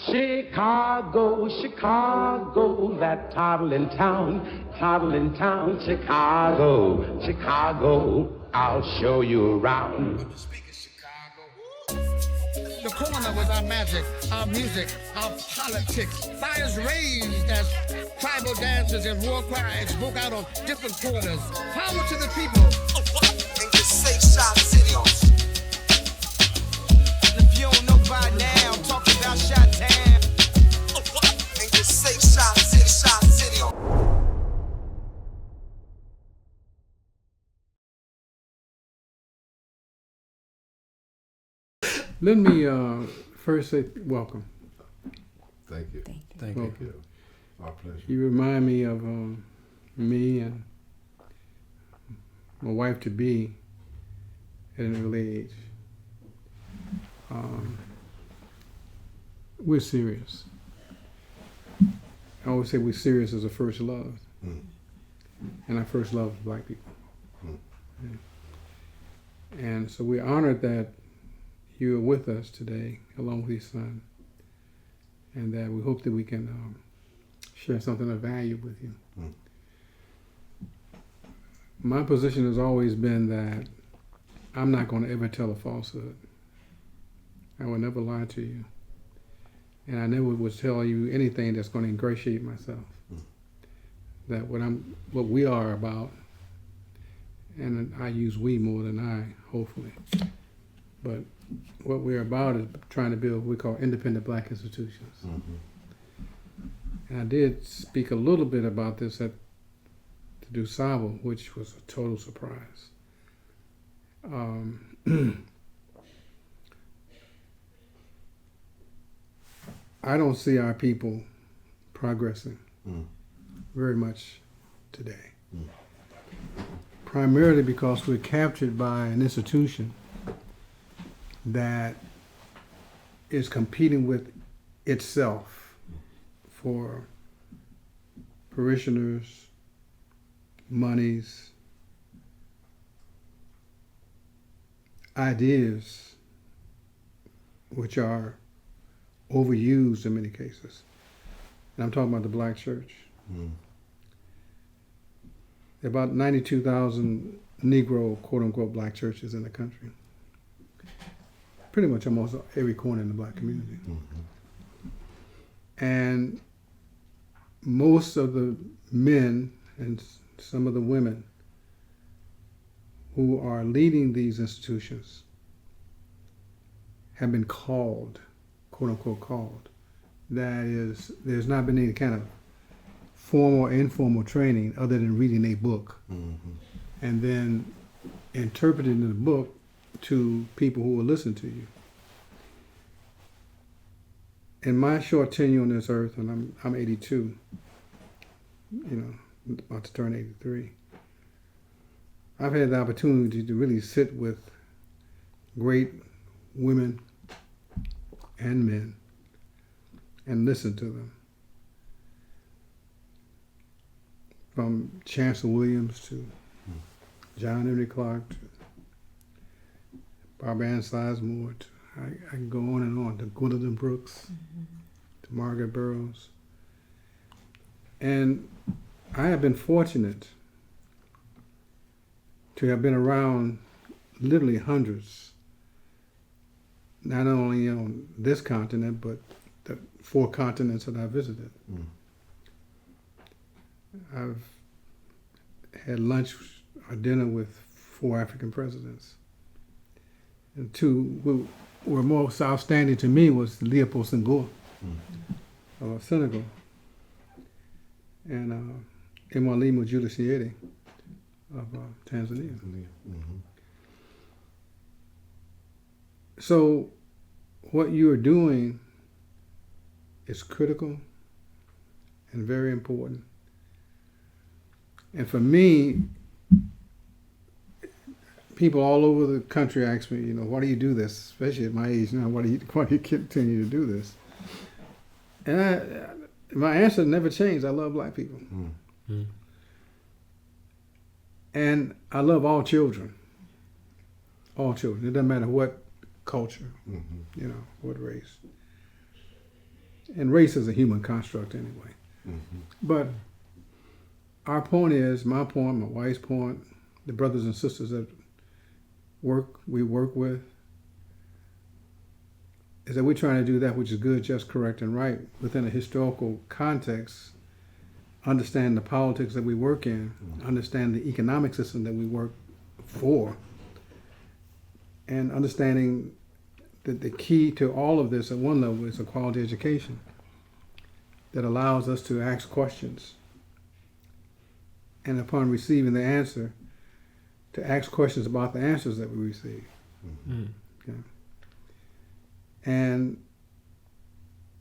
Chicago, Chicago, that toddling town, Chicago, Chicago, I'll show you around. The corner was our magic, our music, our politics. Fires raised as tribal dances and war cries broke out on different corners. Power to the people. And just say Shot City. If you don't know by now, I'm talking about Shot Town. And just say Shot City, Shot City. Let me first say welcome. Thank you. Thank you. Our pleasure. You remind me of me and my wife to be at an early age. We're serious. I always say we're serious as a first love. And our first love is black people. And so we're honored that you are with us today, along with your son, and that we hope that we can share something of value with you. My position has always been that I'm not going to ever tell a falsehood. I will never lie to you. And I never would tell you anything that's going to ingratiate myself. That what we are about, and I use we more than I, hopefully, but what we're about is trying to build what we call independent black institutions. And I did speak a little bit about this at the DuSable, which was a total surprise. I don't see our people progressing very much today. Primarily because we're captured by an institution that is competing with itself for parishioners, monies, ideas which are overused in many cases. And I'm talking about the black church. There are about 92,000 Negro, quote-unquote, black churches in the country. Pretty much almost every corner in the black community. And most of the men and some of the women who are leading these institutions have been called, quote-unquote called. That is, there's not been any kind of formal or informal training other than reading a book and then interpreting the book to people who will listen to you. In my short tenure on this earth, and I'm 82, about to turn 83, I've had the opportunity to really sit with great women and men and listen to them. From Chancellor Williams to John Henry Clark to Barbara Ann Sizemore, I can go on and on, to Gwendolyn Brooks, to Margaret Burroughs. And I have been fortunate to have been around literally hundreds, not only on this continent, but the 4 continents that I visited. I've had lunch or dinner with 4 African presidents. And 2 who were most outstanding to me was Leopold Senghor of Senegal, and Mwalimu Julius Nyerere of Tanzania. So what you are doing is critical and very important. And for me, people all over the country ask me, why do you do this? Especially at my age now, why do you continue to do this? And my answer never changed. I love black people. And I love all children. All children. It doesn't matter what culture, what race. And race is a human construct anyway. Mm-hmm. But our point is, my point, my wife's point, the brothers and sisters that we work with, is that we're trying to do that which is good, just, correct, and right within a historical context, understand the politics that we work in, understand the economic system that we work for, and understanding that the key to all of this at one level is a quality education that allows us to ask questions, and upon receiving the answer, to ask questions about the answers that we receive. Mm. Okay. And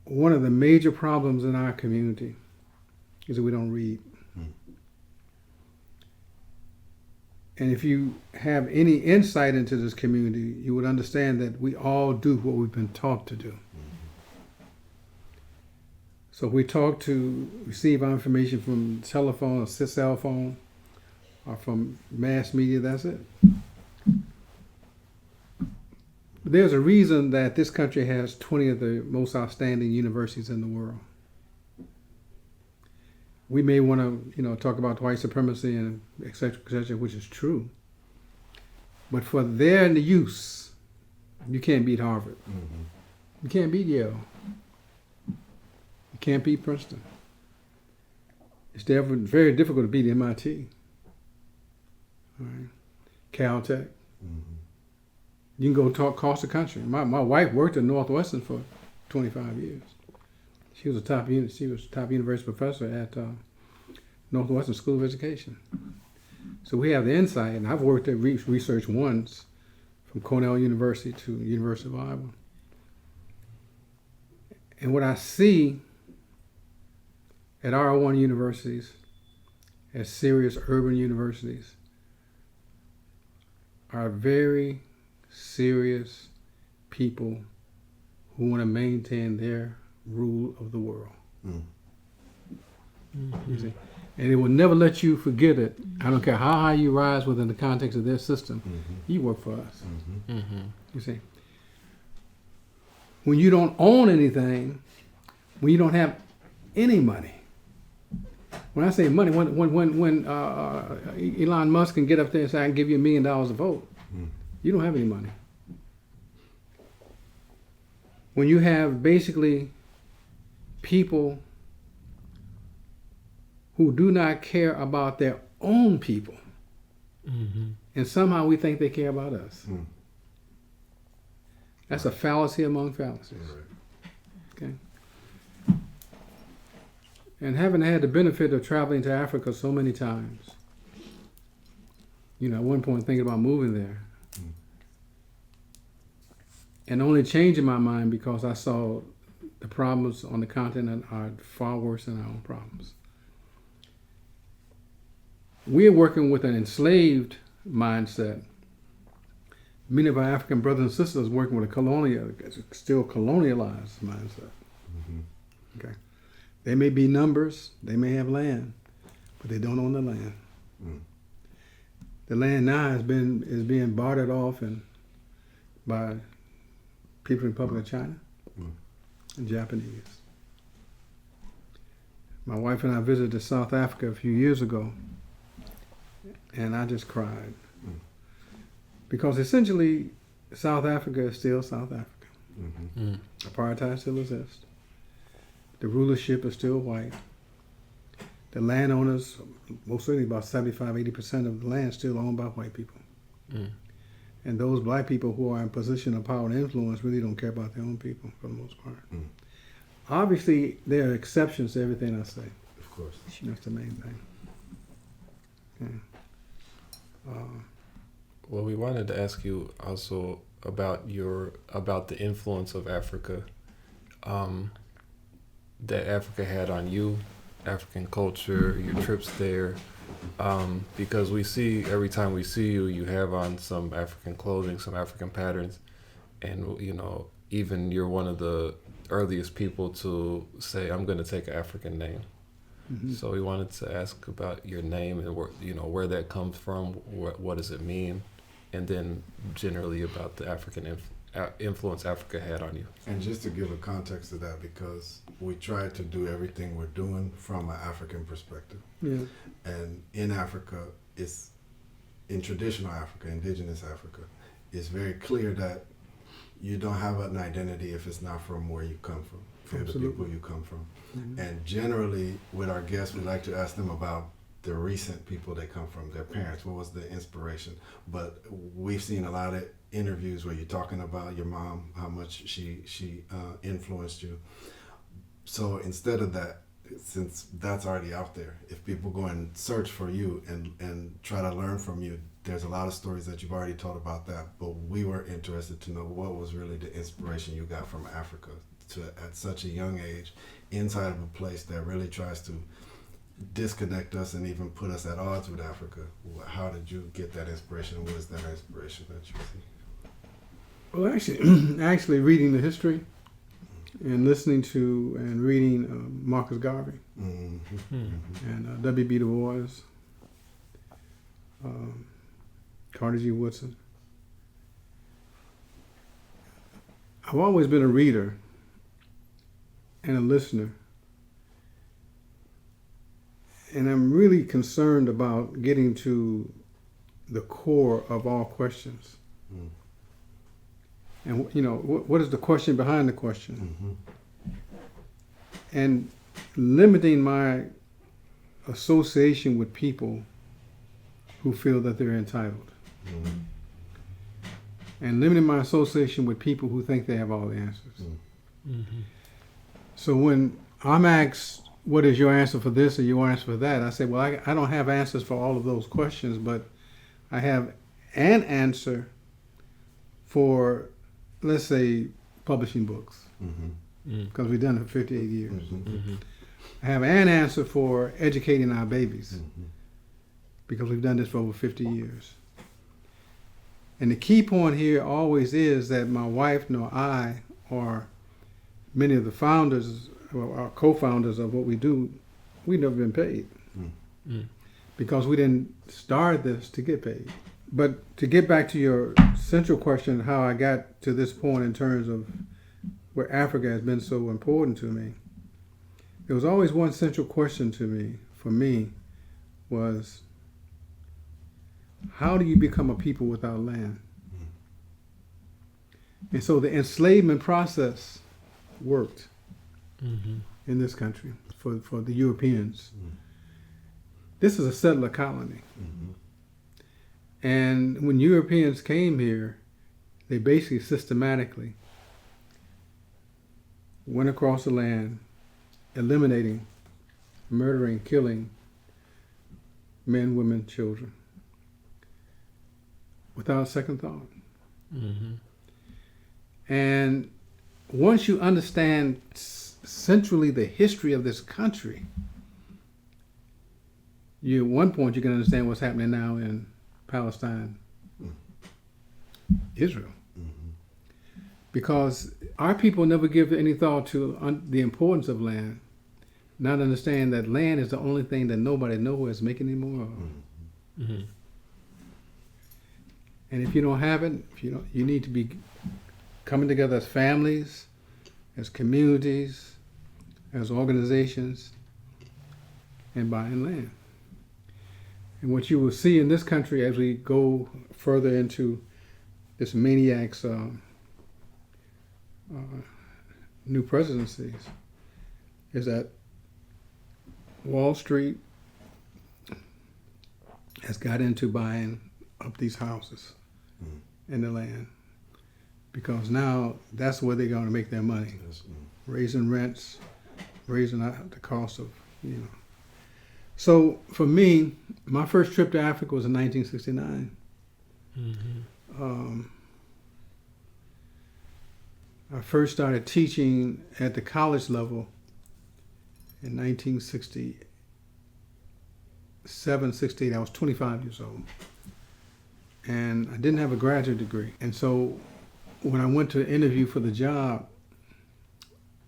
one of the major problems in our community is that we don't read. And if you have any insight into this community, you would understand that we all do what we've been taught to do. So we talk to receive our information from telephone or cell phone or from mass media, that's it. But there's a reason that this country has 20 of the most outstanding universities in the world. We may want to, talk about white supremacy and et cetera, which is true. But for their use, you can't beat Harvard. Mm-hmm. You can't beat Yale. You can't beat Princeton. It's very difficult to beat MIT. All right. Caltech. Mm-hmm. You can go talk across the country. My wife worked at Northwestern for 25 years. She was a top university professor at Northwestern School of Education. So we have the insight, and I've worked at research once from Cornell University to University of Iowa. And what I see at R1 universities, as serious urban universities, are very serious people who want to maintain their rule of the world. Mm-hmm. You see? And they will never let you forget it. I don't care how high you rise within the context of their system. Mm-hmm. You work for us. Mm-hmm. Mm-hmm. You see? When you don't own anything, when you don't have any money. When I say money, when Elon Musk can get up there and say, I can give you $1 million a vote, you don't have any money. When you have basically people who do not care about their own people, Mm-hmm. and somehow we think they care about us. Mm. That's a fallacy among fallacies. Right. Okay. And having had the benefit of traveling to Africa so many times, at one point thinking about moving there, and only changing my mind because I saw the problems on the continent are far worse than our own problems. We're working with an enslaved mindset. Many of our African brothers and sisters working with a still colonialized mindset. Mm-hmm. Okay, they may be numbers, they may have land, but they don't own the land. Mm. The land now is being bartered off by People's Republic of China and Japanese. My wife and I visited South Africa a few years ago, and I just cried. Because essentially, South Africa is still South Africa. Mm-hmm. Mm. Apartheid still exists. The rulership is still white. The landowners, most certainly about 75-80% of the land is still owned by white people. Mm. And those black people who are in position of power and influence really don't care about their own people for the most part. Mm. Obviously, there are exceptions to everything I say. Of course. That's the main thing. Okay. Well, we wanted to ask you also about the influence of Africa, that Africa had on you, African culture, your trips there, because we see every time we see you, you have on some African clothing, some African patterns, and even you're one of the earliest people to say, I'm going to take an African name. Mm-hmm. So we wanted to ask about your name and where that comes from, what does it mean, and then generally about the African influence Africa had on you? And just to give a context to that, because we try to do everything we're doing from an African perspective. Yeah. And in Africa, in traditional Africa, indigenous Africa, it's very clear that you don't have an identity if it's not from where you come from Absolutely. the people you come from. Mm-hmm. And generally, with our guests, we like to ask them about the recent people they come from, their parents. What was the inspiration? But we've seen a lot of interviews where you're talking about your mom, how much she influenced you. So instead of that, since that's already out there, if people go and search for you and try to learn from you, there's a lot of stories that you've already told about that. But we were interested to know what was really the inspiration you got from Africa to, at such a young age, inside of a place that really tries to disconnect us and even put us at odds with Africa. How did you get that inspiration? What is that inspiration that you see? Well, actually reading the history and listening to and reading Marcus Garvey and W.B. Du Bois, Carter G. Woodson. I've always been a reader and a listener. And I'm really concerned about getting to the core of all questions. Mm. And, you know, what is the question behind the question? Mm-hmm. And limiting my association with people who feel that they're entitled. Mm-hmm. And limiting my association with people who think they have all the answers. Mm-hmm. So when I'm asked, what is your answer for this or your answer for that? I say, well, I don't have answers for all of those questions, but I have an answer for, let's say, publishing books, because we've done it for 58 years. Mm-hmm. I have an answer for educating our babies, because we've done this for over 50 years. And the key point here always is that my wife nor I or many of the founders, our co-founders of what we do, we've never been paid because we didn't start this to get paid. But to get back to your central question, how I got to this point in terms of where Africa has been so important to me, there was always one central question to me, for me, was how do you become a people without land? And so the enslavement process worked in this country for the Europeans. This is a settler colony. And when Europeans came here, they basically systematically went across the land, eliminating, murdering, killing men, women, children, without a second thought. And once you understand centrally the history of this country, at one point you can understand what's happening now in Palestine, Israel. Because our people never give any thought to the importance of land, not understand that land is the only thing that nobody knows is making any more of. And if you don't have it, you need to be coming together as families, as communities, as organizations, and buying land. And what you will see in this country as we go further into this maniac's new presidencies is that Wall Street has got into buying up these houses and the land, because now that's where they're going to make their money, raising rents, raising the cost of, So for me, my first trip to Africa was in 1969. I first started teaching at the college level in 1967, 68. I was 25 years old. And I didn't have a graduate degree. And so when I went to interview for the job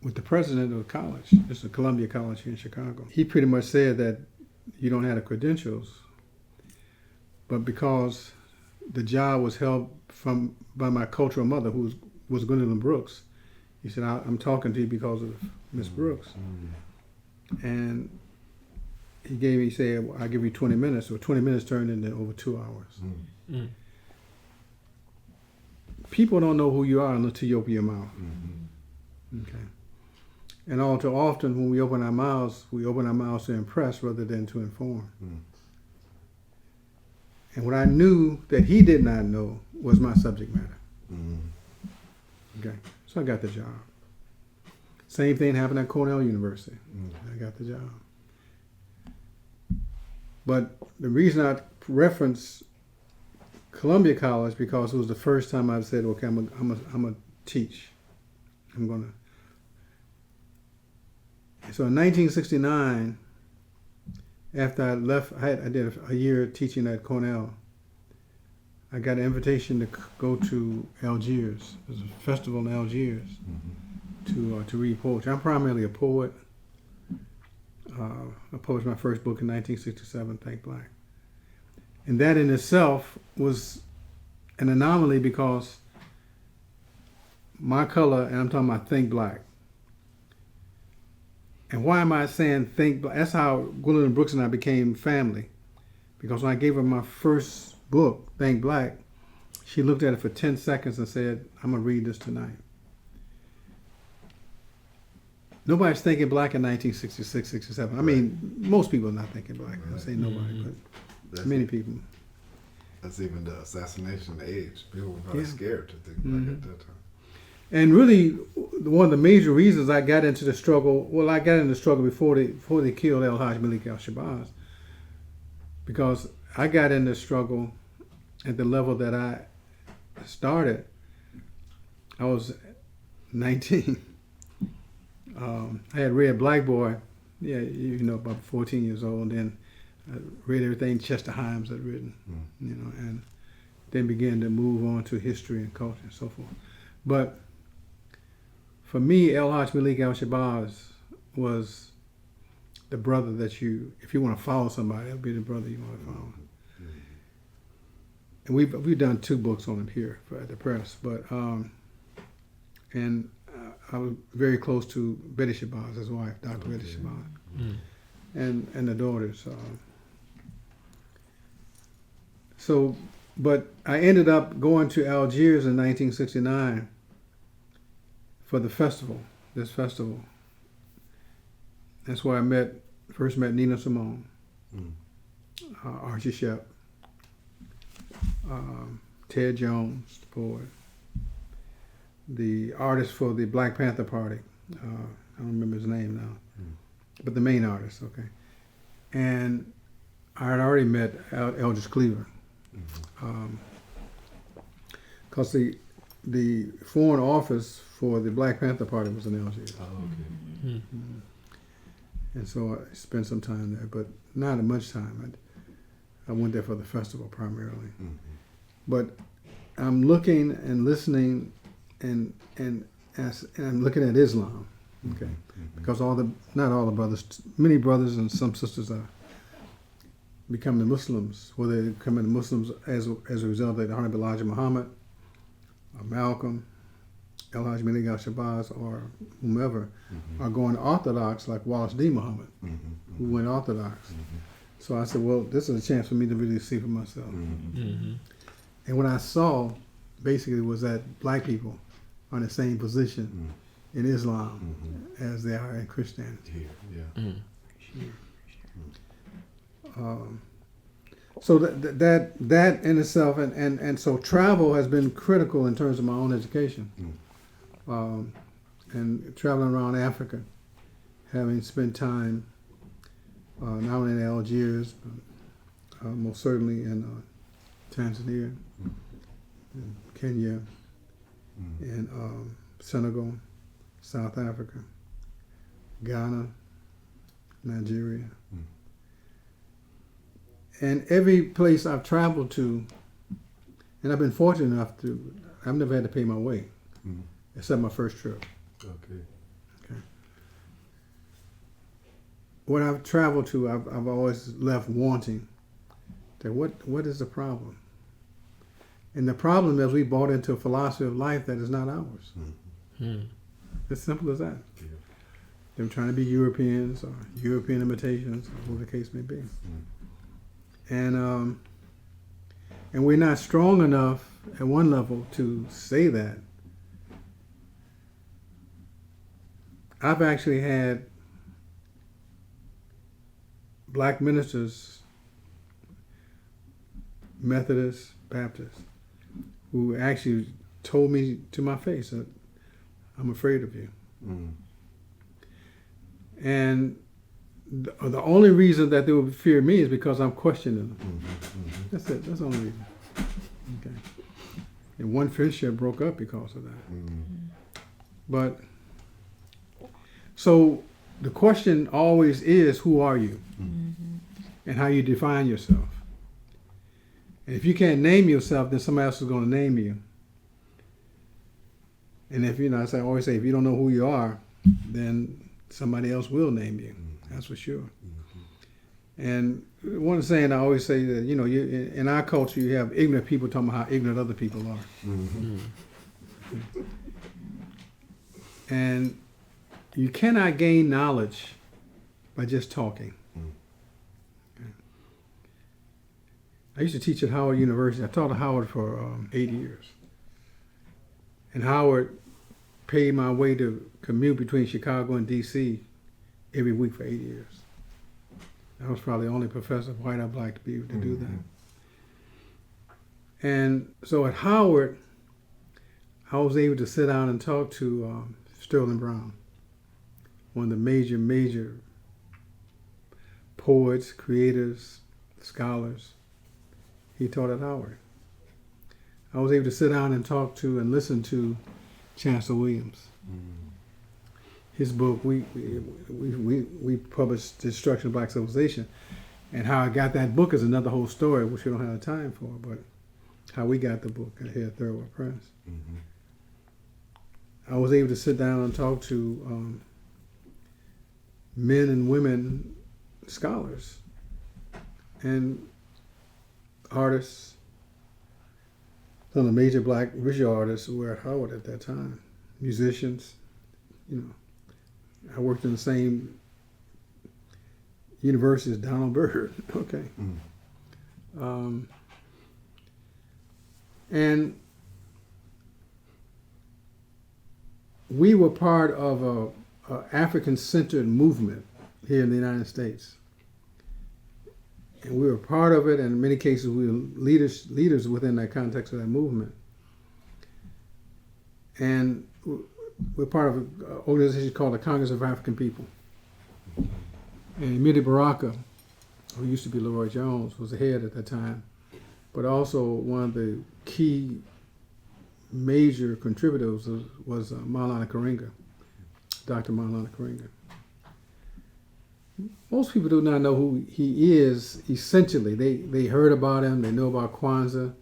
with the president of the college, this is Columbia College here in Chicago, he pretty much said that you don't have the credentials, but because the job was held by my cultural mother, who was was Gwendolyn Brooks. He said, I'm talking to you because of Miss Brooks. And he said, well, I'll give you 20 minutes. So 20 minutes turned into over 2 hours. People don't know who you are until you open your mouth. Okay. And all too often when we open our mouths to impress rather than to inform. And what I knew that he did not know was my subject matter. Okay. So I got the job. Same thing happened at Cornell University. I got the job. But the reason I reference Columbia College because it was the first time I said, okay, I'm gonna teach. I'm gonna. So in 1969, after I left, I did a year teaching at Cornell. I got an invitation to go to Algiers. There's a festival in Algiers to read poetry. I'm primarily a poet. I published my first book in 1967, Think Black. And that in itself was an anomaly because my color, and I'm talking about Think Black. And why am I saying Think Black? That's how Gwendolyn Brooks and I became family. Because when I gave her my first book, Think Black, she looked at it for 10 seconds and said, I'm going to read this tonight. Nobody's thinking black in 1966, 67. I mean, most people are not thinking black. I say nobody, but many people. That's even the assassination age. People were probably scared to think black at that time. And really, one of the major reasons I got into the struggle, I got into the struggle before they killed El-Hajj Malik al-Shabazz, because I got in the struggle at the level that I started. I was 19. I had read Black Boy, about 14 years old. Then I read everything Chester Himes had written, and then began to move on to history and culture and so forth. But for me, El-Hajj Malik al-Shabazz was the brother that if you want to follow somebody, that'll be the brother you want to follow. And we've done 2 books on him here at the press, but I was very close to Betty Shabazz, his wife, Dr. Betty Shabazz, and the daughters. But I ended up going to Algiers in 1969 for the festival, this festival. That's where I first met Nina Simone, Archie Shepp, Ted Jones, the poet, the artist for the Black Panther Party. I don't remember his name now, but the main artist, okay. And I had already met Eldridge Cleaver, because the foreign office for the Black Panther Party was in Algiers. And so I spent some time there, but not much time. I went there for the festival primarily. But I'm looking and listening and I'm looking at Islam, okay? Because not all the brothers, many brothers and some sisters are becoming Muslims, whether they're becoming Muslims as a result of the Honorable Elijah Muhammad, or Malcolm, El-Hajj Malik al-Shabazz, or whomever, are going Orthodox like Wallace D. Muhammad, who went Orthodox. So I said, well, this is a chance for me to really see for myself. And what I saw basically was that black people are in the same position in Islam as they are in Christianity. So that in itself, and so travel has been critical in terms of my own education. And traveling around Africa, having spent time not only in Algiers, but most certainly in Tanzania, in Kenya, in Senegal, South Africa, Ghana, Nigeria. And every place I've traveled to, and I've been fortunate enough I've never had to pay my way, except my first trip. Okay. What I've traveled to, I've always left wanting that what is the problem? And the problem is we bought into a philosophy of life that is not ours. As simple as that. They're trying to be Europeans or European imitations, or whatever the case may be. And we're not strong enough at one level to say that. I've actually had black ministers, Methodists, Baptists, who actually told me to my face that I'm afraid of you. And the only reason that they would fear me is because I'm questioning them. That's it. That's the only reason. Okay. And one friendship broke up because of that. But so the question always is, who are you? And how you define yourself. And if you can't name yourself, then somebody else is going to name you. And if I always say, if you don't know who you are, then somebody else will name you. That's for sure. And one saying I always say that, in our culture, you have ignorant people talking about how ignorant other people are. And you cannot gain knowledge by just talking. I used to teach at Howard University. I taught at Howard for 8 years. And Howard paid my way to commute between Chicago and D.C. every week for 8 years. I was probably the only professor, white or black, to be able to do that. And so at Howard, I was able to sit down and talk to Sterling Brown, one of the major poets, creators, scholars. He taught at Howard. I was able to sit down and talk to and listen to Chancellor Williams. His book, we published Destruction of Black Civilization, and how I got that book is another whole story, which we don't have time for, but how we got the book at here at Third World Press. I was able to sit down and talk to men and women scholars and artists. Some of the major black visual artists who were at Howard at that time, musicians. I worked in the same university as Donald Byrd. Okay. And we were part of a African-centered movement here in the United States. And we were part of it, and in many cases we were leaders within that context of that movement. And we're part of an organization called the Congress of African People. And Meniooh Baraka, who used to be Leroy Jones, was the head at that time, but also one of the key major contributors was Maulana Karenga, Dr. Maulana Karenga. Most people do not know who he is. Essentially, they heard about him, they know about Kwanzaa,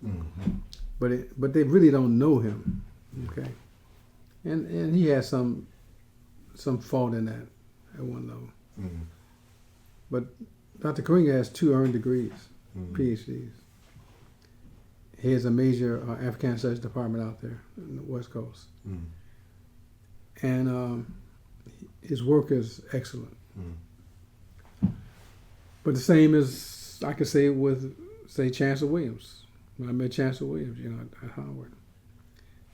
but they really don't know him. Okay, and he has some fault in that at one level. But Dr. Karenga has 2 earned degrees, PhDs. He has a major African Studies department out there in the West Coast, and his work is excellent. But the same as I could say with, say, Chancellor Williams. When I met Chancellor Williams, at Howard.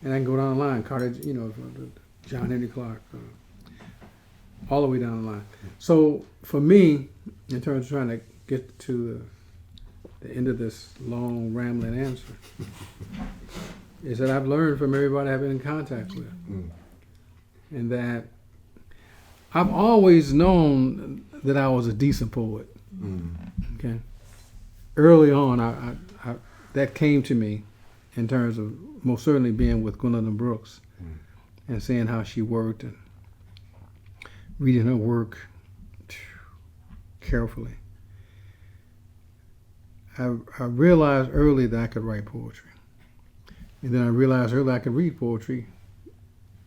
And I can go down the line, Carter, John Henry Clark, all the way down the line. So for me, in terms of trying to get to the end of this long, rambling answer, is that I've learned from everybody I've been in contact with. And that I've always known that I was a decent poet. Okay. Early on, I that came to me in terms of most certainly being with Gwendolyn Brooks and seeing how she worked and reading her work carefully. I realized early that I could write poetry, and then I realized early I could read poetry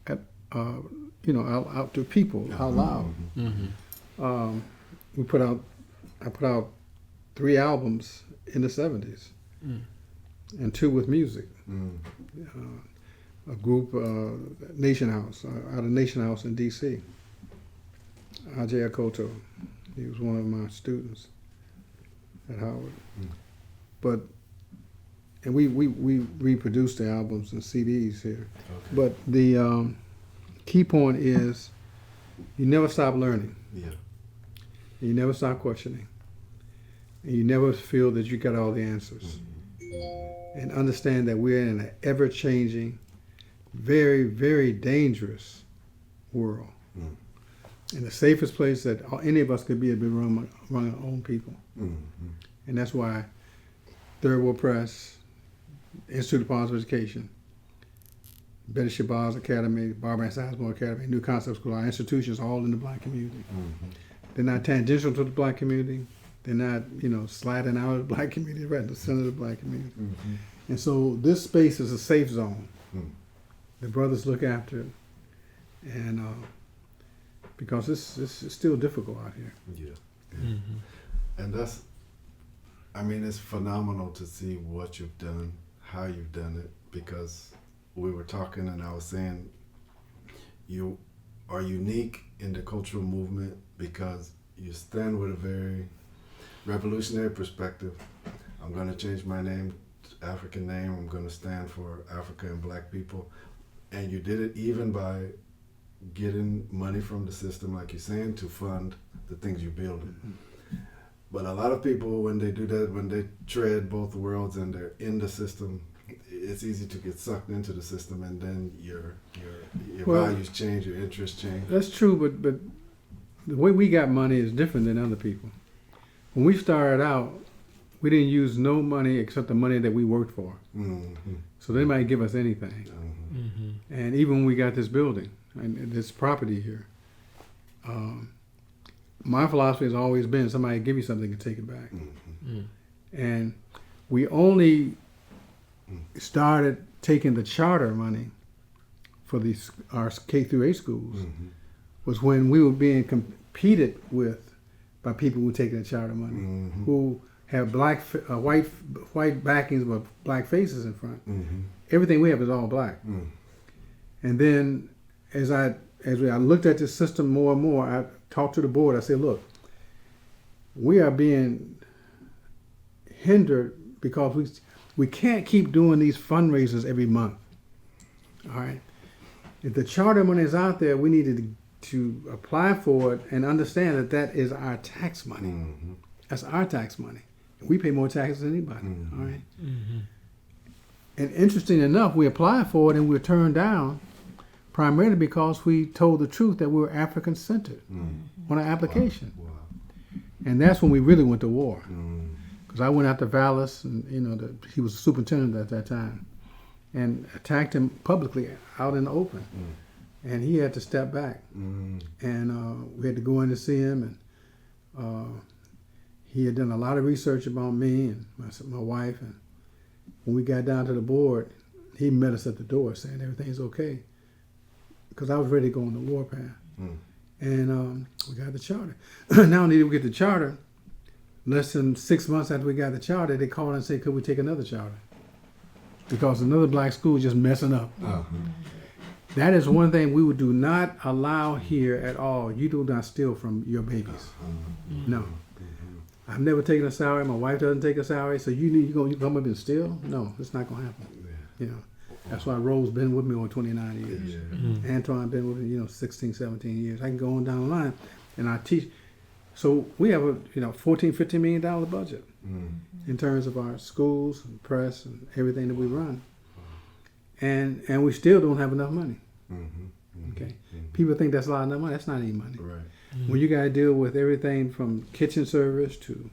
at out to people out loud. I put out 3 albums in the 70s. and 2 with music. Mm. A group, Nation House, out of Nation House in D.C. Ajay Akoto, he was one of my students at Howard. Mm. But, and we reproduced the albums and CDs here. Okay. But the key point is you never stop learning. Yeah. You never stop questioning. And you never feel that you got all the answers. And understand that we're in an ever-changing, very, very dangerous world. Mm. And the safest place that any of us could be is to run our own people. Mm. And that's why Third World Press, Institute of Positive Education, Betty Shabazz Academy, Barbara Ann Sizemore Academy, New Concept School, our institutions all in the black community. Mm-hmm. They're not tangential to the black community. They're not, sliding out of the black community, right in the center of the black community. Mm-hmm. And so this space is a safe zone. Mm. The brothers look after it. And because this is still difficult out here. Yeah. Mm-hmm. And it's phenomenal to see what you've done, how you've done it, because we were talking and I was saying you are unique in the cultural movement because you stand with a very revolutionary perspective. I'm going to change my name to African name. I'm going to stand for Africa and black people. And you did it even by getting money from the system, like you're saying, to fund the things you're building. Mm-hmm. But a lot of people, when they do that, when they tread both worlds and they're in the system, it's easy to get sucked into the system, and then your values change, your interests change. That's true, but the way we got money is different than other people. When we started out, we didn't use no money except the money that we worked for. Mm-hmm. So they might give us anything. Mm-hmm. And even when we got this building and this property here, my philosophy has always been somebody give you something and take it back. Mm-hmm. And we only started taking the charter money for our K through 8 schools Mm-hmm. was when we were being competed with by people who were taking the charter money, Mm-hmm. who have white backings with black faces in front. Mm-hmm. Everything we have is all black. Mm. And then as I looked at this system more and more, I talked to the board. I said, look, we are being hindered because we can't keep doing these fundraisers every month. All right. If the charter money is out there, we needed to apply for it and understand that is our tax money. Mm-hmm. That's our tax money. We pay more taxes than anybody. Mm-hmm. All right. Mm-hmm. And interesting enough, we applied for it and we were turned down primarily because we told the truth that we were African-centered on our application. Wow. And that's when we really went to war. Mm. Because I went after Vallis, and he was the superintendent at that time, and attacked him publicly out in the open. And he had to step back. And we had to go in to see him, and he had done a lot of research about me and my wife. And when we got down to the board, he met us at the door saying everything's okay, because I was ready to go on the warpath. And we got the charter. Not only did we get the charter, less than 6 months after we got the charter, they called and said, could we take another charter? Because another black school was just messing up. Uh-huh. That is one thing we would do not allow here at all. You do not steal from your babies. No. I've never taken a salary. My wife doesn't take a salary. So you come up and steal? No, it's not going to happen. That's why Rose been with me over 29 years. Yeah. Antoine been with me, 16, 17 years. I can go on down the line, and I teach. So we have a $14, $15 million budget in terms of our schools and press and everything that we run, and we still don't have enough money. Okay, people think that's a lot of money. That's not any money. Right. When you got to deal with everything from kitchen service to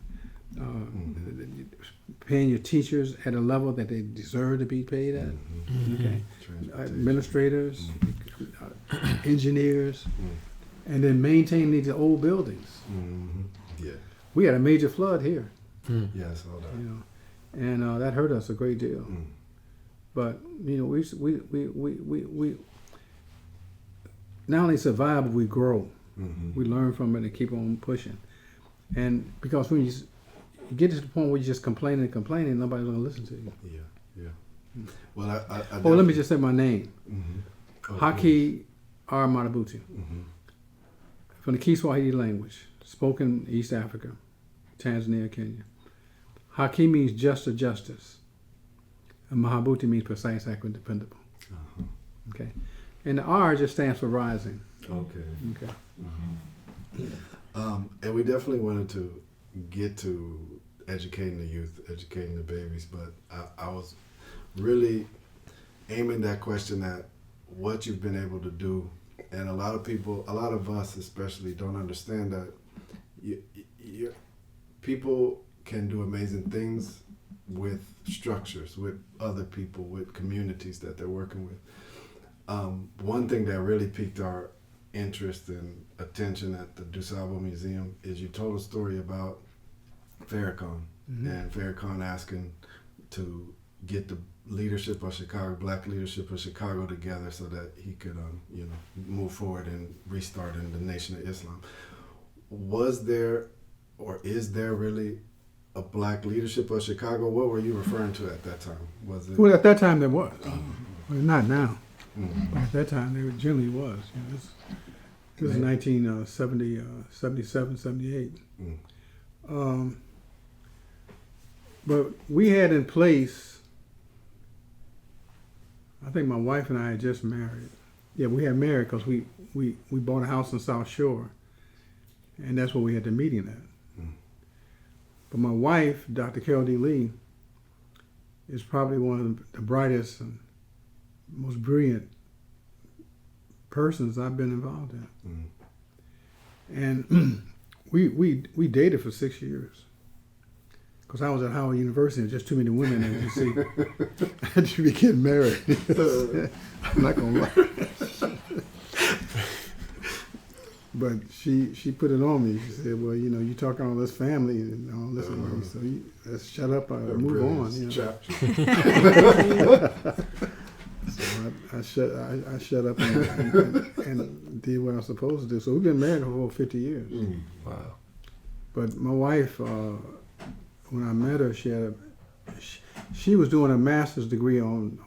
paying your teachers at a level that they deserve to be paid at. Okay, administrators, engineers, and then maintaining these old buildings. Yeah. We had a major flood here. Yeah, I saw that. And that hurt us a great deal. But we not only survive, but we grow. We learn from it and keep on pushing. And because when you get to the point where you're just complaining, nobody's going to listen to you. Yeah. Yeah. Well, I let me just say my name. Mm-hmm. Haki Madhubuti. Mm-hmm. From the Kiswahili language, spoken in East Africa, Tanzania, Kenya. Haki means just or justice. And Madhubuti means precise, accurate, dependable. Uh-huh. Okay. And the R just stands for rising. Okay. Okay. Mm-hmm. And we definitely wanted to get to educating the youth, educating the babies, but I was really aiming that question at what you've been able to do. And a lot of people, a lot of us especially, don't understand that people can do amazing things with structures, with other people, with communities that they're working with. One thing that really piqued our interest and attention at the Dusabo Museum is you told a story about Farrakhan, and Farrakhan asking to get the leadership of Chicago, black leadership of Chicago together so that he could, move forward and restart in the Nation of Islam. Was there, or is there really a black leadership of Chicago? What were you referring to at that time? Was it? Well, at that time there was. Well, not now. Mm-hmm. But at that time there generally was. This was 1977, 78. Mm. But we had in place, I think my wife and I had just married. Yeah, we had married because we bought a house in South Shore, and that's where we had the meeting at. Mm. But my wife, Dr. Carol D. Lee, is probably one of the brightest and most brilliant persons I've been involved in. Mm. And we dated for 6 years. Because I was at Howard University, and just too many women there to see. I had to be getting married. I'm not gonna lie. But she put it on me. She said, "Well, you talking all this family and all this, so let's shut up and move on." So I shut up and did what I was supposed to do. So we've been married for over 50 years. Mm. Wow. But my wife, when I met her, she was doing a master's degree on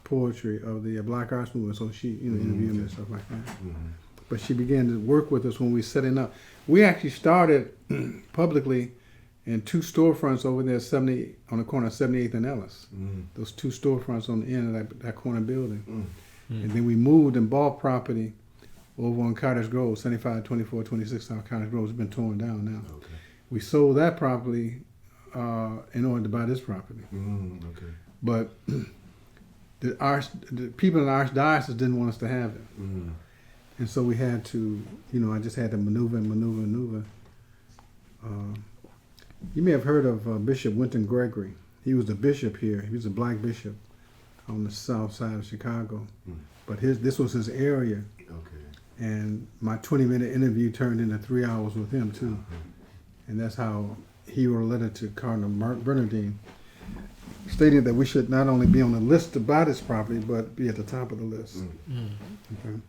poetry of the Black Arts Movement. So she interviewed me and stuff like that. Mm-hmm. But she began to work with us when we setting up. We actually started publicly in 2 storefronts over there, on the corner of 78th and Ellis. Mm. Those 2 storefronts on the end of that corner building. Mm. And then we moved and bought property over on Cottage Grove, 75, 24, 26 South Cottage Grove. Has been torn down now. Okay. We sold that property in order to buy this property. Okay. But the people in the Archdiocese didn't want us to have it. Mm. And so we had to, I just had to maneuver. You may have heard of Bishop Winton Gregory. He was the bishop here. He was a black bishop on the south side of Chicago. Mm. But this was his area. Okay. And my 20-minute interview turned into 3 hours with him, too. And that's how he wrote a letter to Cardinal Bernardine stating that we should not only be on the list to buy this property, but be at the top of the list. Mm. Okay.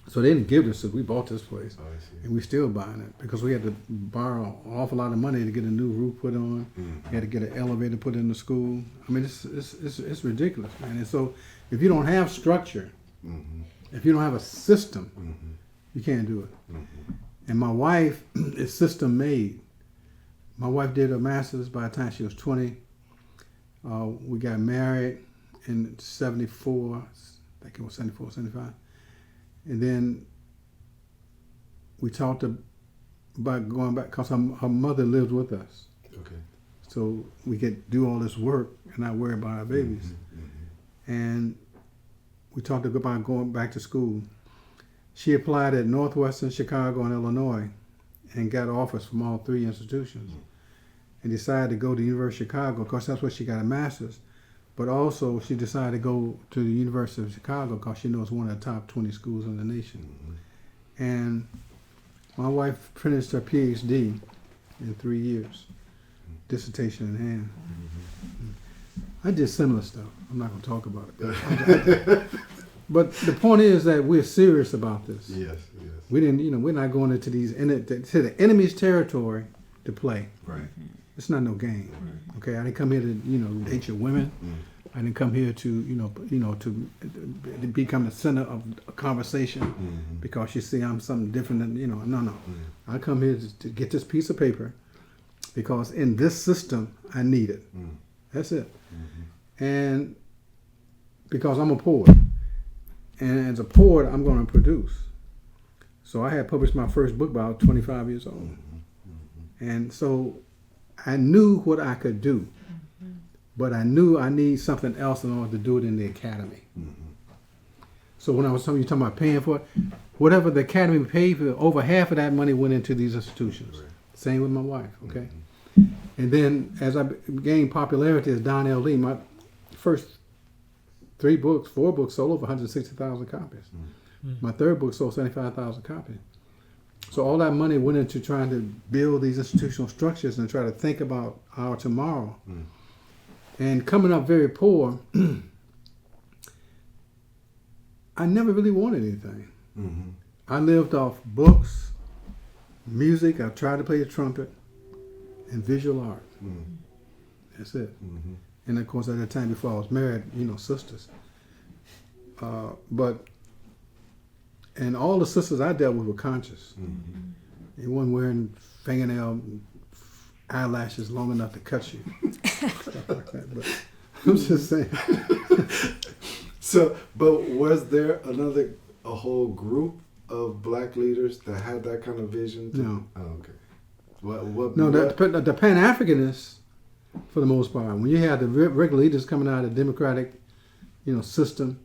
So they didn't give this, so we bought this place. Oh, I see. And we're still buying it because we had to borrow an awful lot of money to get a new roof put on. Mm. We had to get an elevator put in the school. I mean, it's ridiculous, man. And so if you don't have structure, Mm-hmm. if you don't have a system, Mm-hmm. you can't do it. Mm-hmm. And my wife is system made. My wife did her master's by the time she was 20. We got married in 74, I think it was 74, 75. And then we talked about going back because her mother lived with us. Okay. So we could do all this work and not worry about our babies. Mm-hmm. Mm-hmm. And we talked about going back to school. She applied at Northwestern, Chicago, and Illinois and got offers from all 3 institutions and decided to go to the University of Chicago because that's where she got a master's. But also she decided to go to the University of Chicago because she knows one of the top 20 schools in the nation. Mm-hmm. And my wife finished her PhD in 3 years, dissertation in hand. Mm-hmm. I did similar stuff. I'm not going to talk about it. But the point is that we're serious about this. Yes, yes. We didn't, we're not going into to the enemy's territory to play. Right. It's not no game. Okay, I didn't come here to date your women. I didn't come here to to become the center of a conversation because you see I'm something different than no. I come here to get this piece of paper because in this system I need it. That's it. And because I'm a poet, and as a poet I'm going to produce. So I had published my first book about 25 years old, and so I knew what I could do. But I knew I need something else in order to do it in the academy. So when I was talking about paying for it, whatever the academy paid for, over half of that money went into these institutions. Right. Same with my wife, okay? And then as I gained popularity as Don L. Lee, my first 4 books sold over 160,000 copies. My third book sold 75,000 copies. So all that money went into trying to build these institutional structures and try to think about our tomorrow. And coming up very poor, I never really wanted anything. I lived off books, music. I tried to play the trumpet, and visual art. That's it. And of course, at that time before I was married, sisters. And all the sisters I dealt with were conscious. They weren't wearing fingernail eyelashes long enough to cut you. Stuff like that. But I'm just saying. So, but was there a whole group of black leaders that had that kind of vision? No. Oh, okay. The Pan-Africanists, for the most part, when you had the regular leaders coming out of the democratic, system,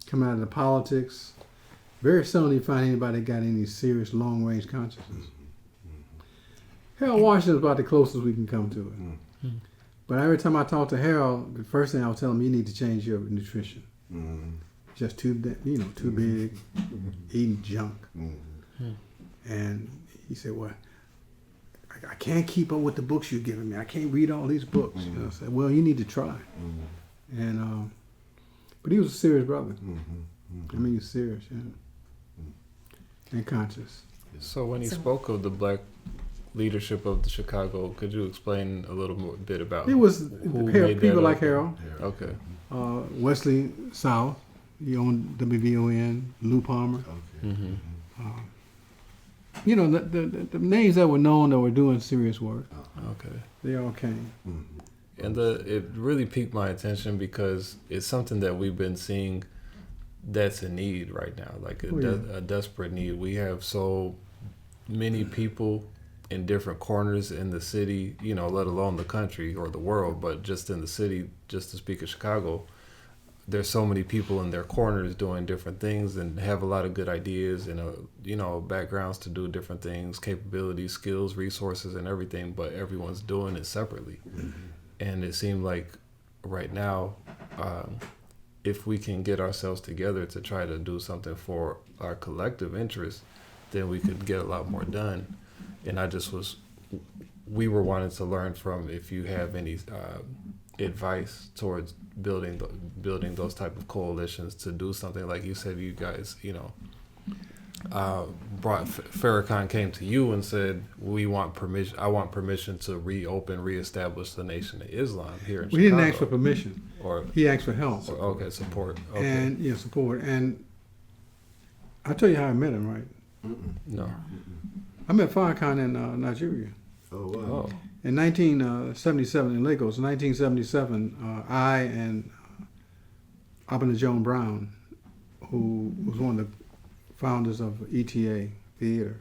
coming out of the politics, very seldom you find anybody that got any serious long-range consciousness. Harold Washington is about the closest we can come to it. But every time I talk to Harold, the first thing I'll tell him, you need to change your nutrition. Just too big, eating junk. And he said, well, I can't keep up with the books you're giving me. I can't read all these books. I said, well, you need to try. And but he was a serious brother. I mean, he was serious, and conscious. So when he spoke of the black leadership of the Chicago, could you explain a little bit about it was made people that like up? Harold. Okay. Wesley South, he owned WVON, Lou Palmer. The names that were known that were doing serious work. Okay. They all came. And it really piqued my attention because it's something that we've been seeing that's a need right now, like a desperate need. We have so many people in different corners in the city, let alone the country or the world, but just in the city, just to speak of Chicago, there's so many people in their corners doing different things and have a lot of good ideas and backgrounds to do different things, capabilities, skills, resources, and everything, but everyone's doing it separately. And it seemed like right now, if we can get ourselves together to try to do something for our collective interest, then we could get a lot more done. And we were wanting to learn from if you have any advice towards building those type of coalitions to do something. Like you said, you guys, Farrakhan came to you and said, I want permission to reestablish the Nation of Islam here in Chicago. We didn't ask for permission. He asked for help. Support. Okay. And support. And I'll tell you how I met him, right? No. I met Farrakhan in Nigeria. Oh, wow. Oh. In 1977, in Lagos, 1977, I and Abner Joan Brown, who was one of the founders of ETA Theater,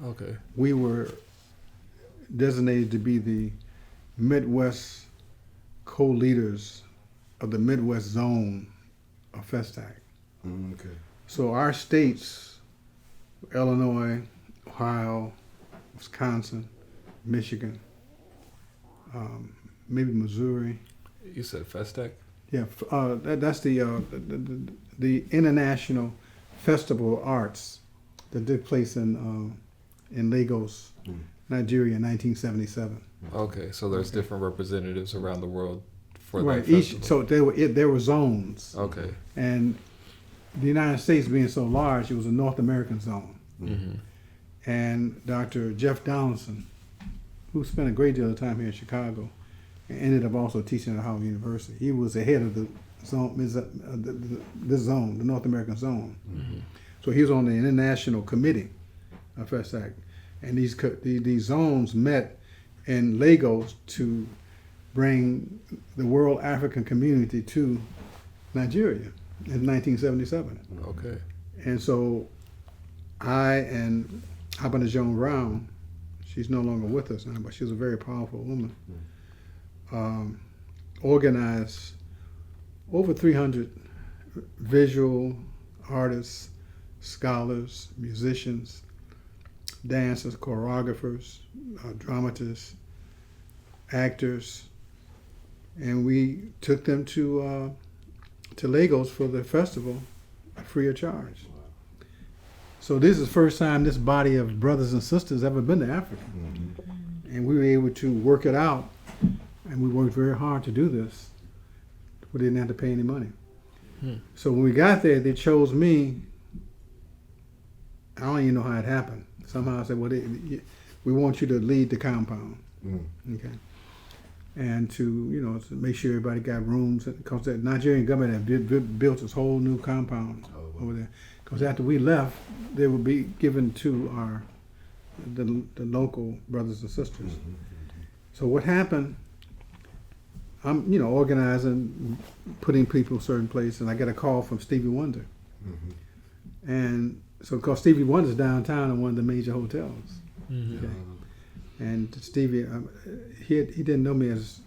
Okay. we were designated to be the Midwest co-leaders of the Midwest Zone of FESTAC. Okay. So our states, Illinois, Ohio, Wisconsin, Michigan, maybe Missouri. You said FESTAC? Yeah, that's the International Festival of Arts that took place in Lagos, Nigeria, in 1977. Okay, so there's different representatives around the world for Right. that festival. So there were zones. Okay. And the United States being so large, it was a North American zone. Mm-hmm. And Dr. Jeff Donaldson, who spent a great deal of time here in Chicago, and ended up also teaching at Howard University. He was the head of the zone, this zone, the North American zone. So he was on the international committee of FESAC, and these zones met in Lagos to bring the World African Community to Nigeria in 1977. Okay. And so I and Abana Joan Brown, she's no longer with us now, but she was a very powerful woman, organized over 300 visual artists, scholars, musicians, dancers, choreographers, dramatists, actors, and we took them to Lagos for the festival free of charge. So this is the first time this body of brothers and sisters ever been to Africa. And we were able to work it out, and we worked very hard to do this. We didn't have to pay any money. So when we got there, they chose me. I don't even know how it happened. Somehow I said, well, we want you to lead the compound. Okay. And to make sure everybody got rooms, because the Nigerian government had built this whole new compound over there. Because after we left, they would be given to the local brothers and sisters. So what happened? I'm organizing, putting people in certain places, and I get a call from Stevie Wonder, and so because Stevie Wonder's downtown in one of the major hotels. Okay. And Stevie, he didn't know me as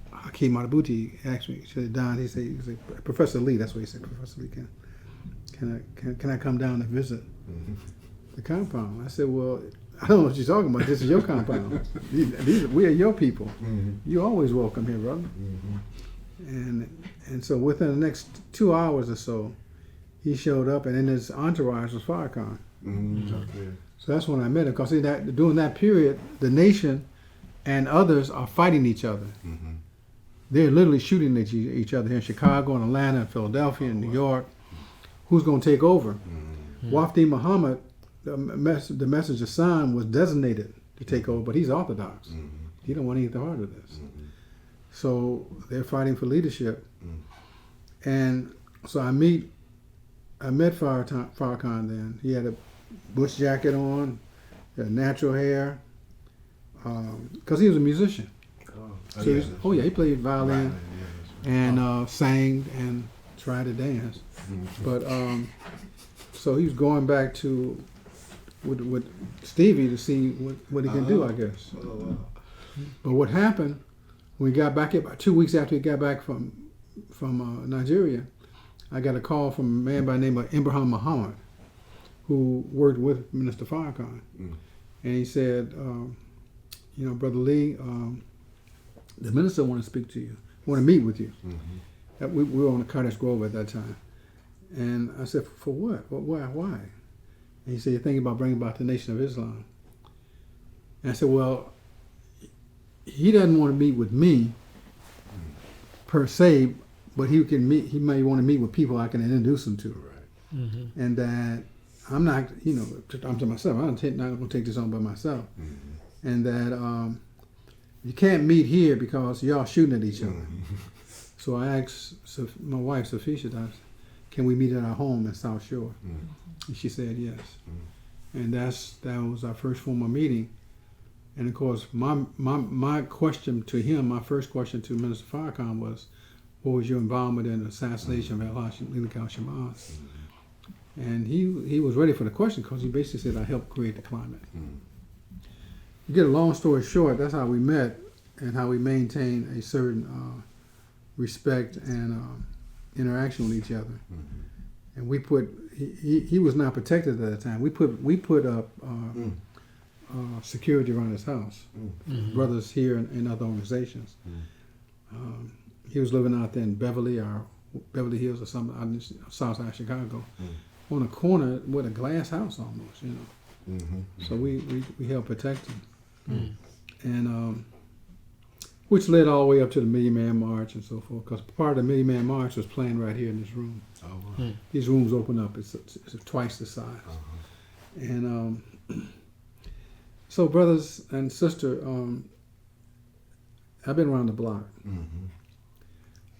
Haki Madhubuti. He asked me, he said, Don, he said, Professor Lee, that's what he said, Professor Lee, can I come down and visit the compound? I said, well, I don't know what you're talking about. This is your compound. We are your people. You're always welcome here, brother. And so within the next 2 hours or so, he showed up, and in his entourage was Farrakhan. So that's when I met him, because during that period, the nation and others are fighting each other. They're literally shooting at each other here in Chicago and Atlanta and Philadelphia and New York. Who's going to take over? Wafdi Muhammad, the messenger's son, was designated to take over, but he's Orthodox. He don't want any part of this. So they're fighting for leadership. And so I met Farrakhan then. He had a bush jacket on, had natural hair, because he was a musician. He played violin and sang and tried to dance. But so he was going back to with Stevie to see what he can do, I guess. But what happened when we got back, about 2 weeks after we got back from Nigeria, I got a call from a man by the name of Ibrahim Muhammad, who worked with Minister Farrakhan. And he said, Brother Lee, the minister want to speak to you, want to meet with you. We were on the Cottage Grove at that time. And I said, for what? Why? And he said, you're thinking about bringing about the Nation of Islam. And I said, well, he doesn't want to meet with me per se, but he may want to meet with people I can introduce him to. And that I'm not, I'm to myself, I'm not going to take this on by myself. And that you can't meet here because y'all shooting at each other. So I asked my wife, Safisha, can we meet at our home in South Shore? And she said yes. And that was our first formal meeting. And of course, my question to him, my first question to Minister Farrakhan was, what was your involvement in the assassination of Shabazz? And he was ready for the question, because he basically said, I helped create the climate. To get a long story short, that's how we met and how we maintained a certain respect and interaction with each other. And we he was not protected at the time. We put up security around his house. Brothers here and other organizations. He was living out there in Beverly Hills or something, out in south side of Chicago, on a corner with a glass house almost, So we helped protect him. And which led all the way up to the Million Man March and so forth, because part of the Million Man March was planned right here in this room. These rooms open up, it's twice the size. And So, brothers and sister, I've been around the block.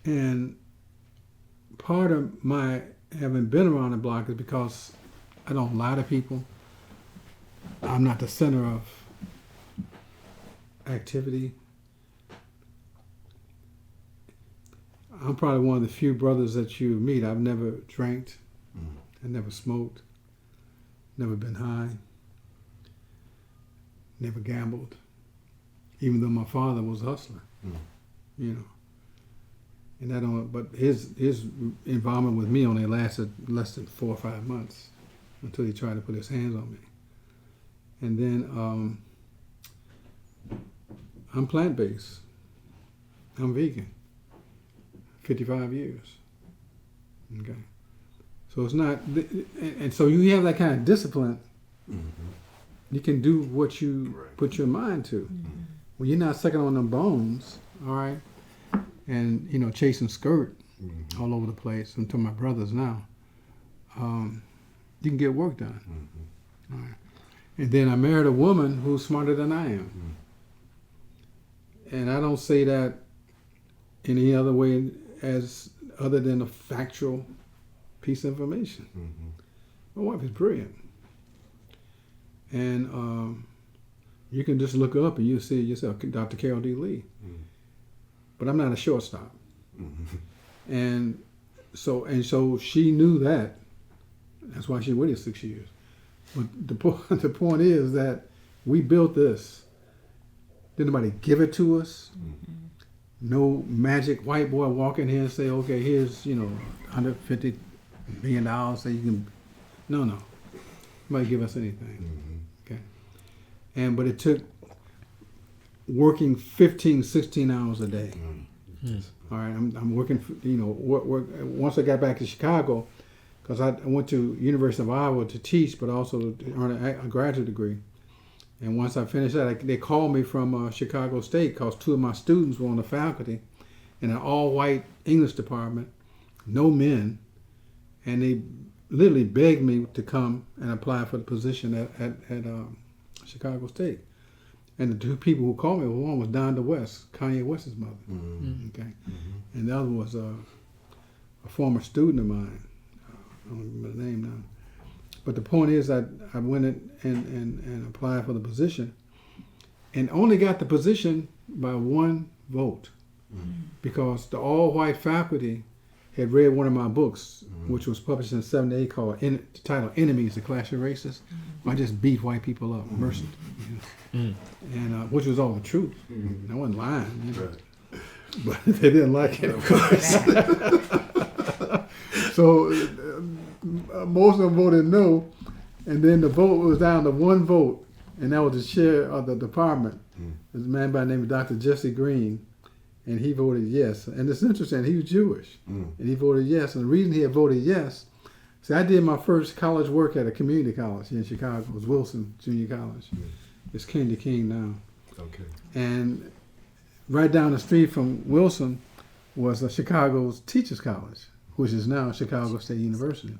And part of my having been around the block is because I don't lie to people. I'm not the center of activity. I'm probably one of the few brothers that you meet. I've never drank. I never smoked. Never been high. Never gambled. Even though my father was a hustler. You know. And that only, but his involvement with me only lasted less than 4 or 5 months until he tried to put his hands on me. And then I'm plant-based. I'm vegan. 55 years. Okay. So it's not, and so you have that kind of discipline. You can do what you put your mind to. When you're not sucking on them bones, all right, and you know chasing skirt all over the place. And to my brothers now, you can get work done. All right. And then I married a woman who's smarter than I am. And I don't say that in any other way as other than a factual piece of information. My wife is brilliant. And you can just look up and you'll see yourself, Dr. Carol D. Lee. But I'm not a shortstop. And so she knew that. That's why she waited 6 years. But the point is that we built this. Didn't nobody give it to us. No magic white boy walk in here and say, okay, here's, $150 million so you can, no. Nobody give us anything. Okay. But it took working 15, 16 hours a day. All right, I'm working, work. Once I got back to Chicago, because I went to University of Iowa to teach, but also to earn a graduate degree. And once I finished that, they called me from Chicago State because 2 of my students were on the faculty in an all-white English department, no men, and they literally begged me to come and apply for the position at Chicago State. And the 2 people who called me, one was Donda West, Kanye West's mother, okay, and the other was a former student of mine. I don't remember the name now. But the point is that I went in and applied for the position and only got the position by 1 vote because the all-white faculty had read one of my books, which was published in '78 called, the title Enemies, The Clash of Races. I just beat white people up, mercy, and which was all the truth. I wasn't lying, but they didn't like it, of course. So most of them voted no, and then the vote was down to 1 vote, and that was the chair of the department. There's a man by the name of Dr. Jesse Green, and he voted yes. And it's interesting, he was Jewish, and he voted yes. And the reason he had voted yes, see, I did my first college work at a community college here in Chicago. It was Wilson Junior College. It's King to King now. Okay. And right down the street from Wilson was Chicago's Teachers College, which is now Chicago State University.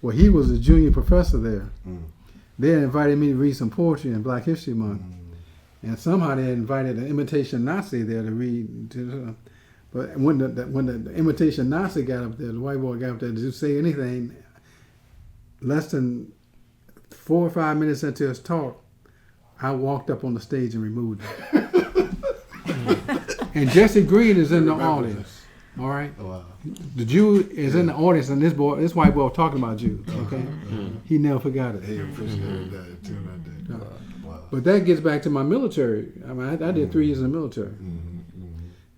Well, he was a junior professor there. They had invited me to read some poetry in Black History Month. And somehow they had invited an imitation Nazi there to read. But when the imitation Nazi got up there, the white boy got up there to say anything, less than 4 or 5 minutes into his talk, I walked up on the stage and removed it. And Jesse Green is in the audience. All right. Wow. The Jew is in the audience, and this white boy talking about Jews. Okay. He never forgot it. He appreciated that too. Wow. But that gets back to my military. I mean, I did 3 years in the military,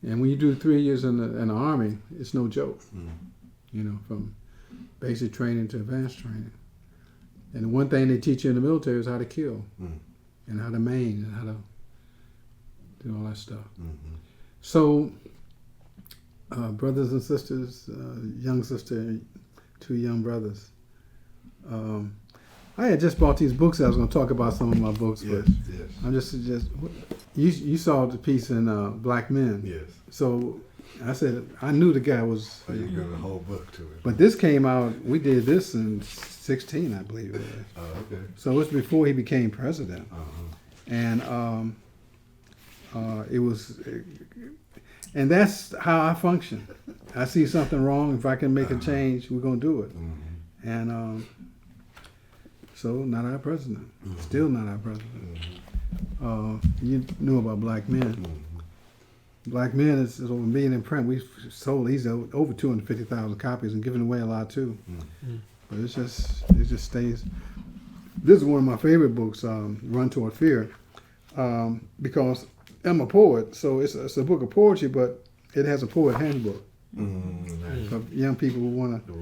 and when you do 3 years in the army, it's no joke. From basic training to advanced training. And the one thing they teach you in the military is how to kill, and how to maim, and how to do all that stuff. So. Brothers and sisters, young sister, 2 young brothers. I had just bought these books. I was going to talk about some of my books, but I'm just you saw the piece in Black Men. Yes. So I said I knew the guy was. So you got the whole book to it. But this came out. We did this in '16, I believe it was. Oh, okay. So it was before he became president. And it was, and that's how I function. I see something wrong. If I can make a change, we're gonna do it. And so, not our president. Still not our president. You knew about Black Men. Black Men is over $1 million in print. We've sold these over 250,000 copies and given away a lot too. But it just stays. This is one of my favorite books, Run Toward Fear, because I'm a poet, so it's a book of poetry, but it has a poet handbook for young people who want to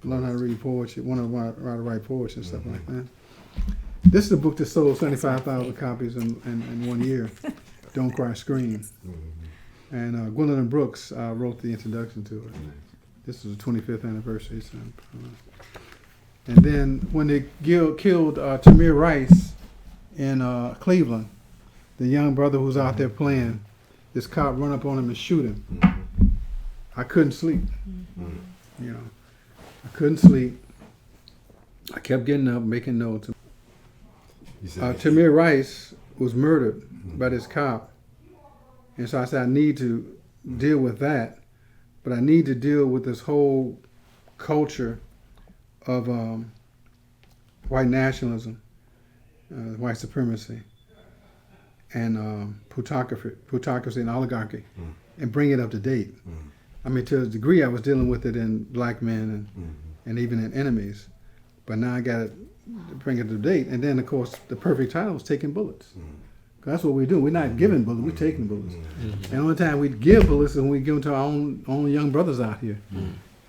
learn how to read poetry, want to write poetry and stuff like that. This is a book that sold 75,000 copies in 1 year. Don't Cry, Scream. And Gwendolyn Brooks wrote the introduction to it. This was the 25th anniversary. So, and then when they killed Tamir Rice in Cleveland, the young brother who was out there playing, this cop run up on him and shoot him. I couldn't sleep. You know, I couldn't sleep. I kept getting up, making notes. Tamir Rice was murdered by this cop. And so I said, I need to deal with that, but I need to deal with this whole culture of white nationalism, white supremacy, and plutocracy and oligarchy, and bring it up to date. I mean, to a degree, I was dealing with it in Black Men and even in Enemies, but now I got to bring it to date. And then, of course, the perfect title was Taking Bullets. That's what we do. We're not giving bullets, we're taking bullets. And the only time we give bullets is when we give them to our own young brothers out here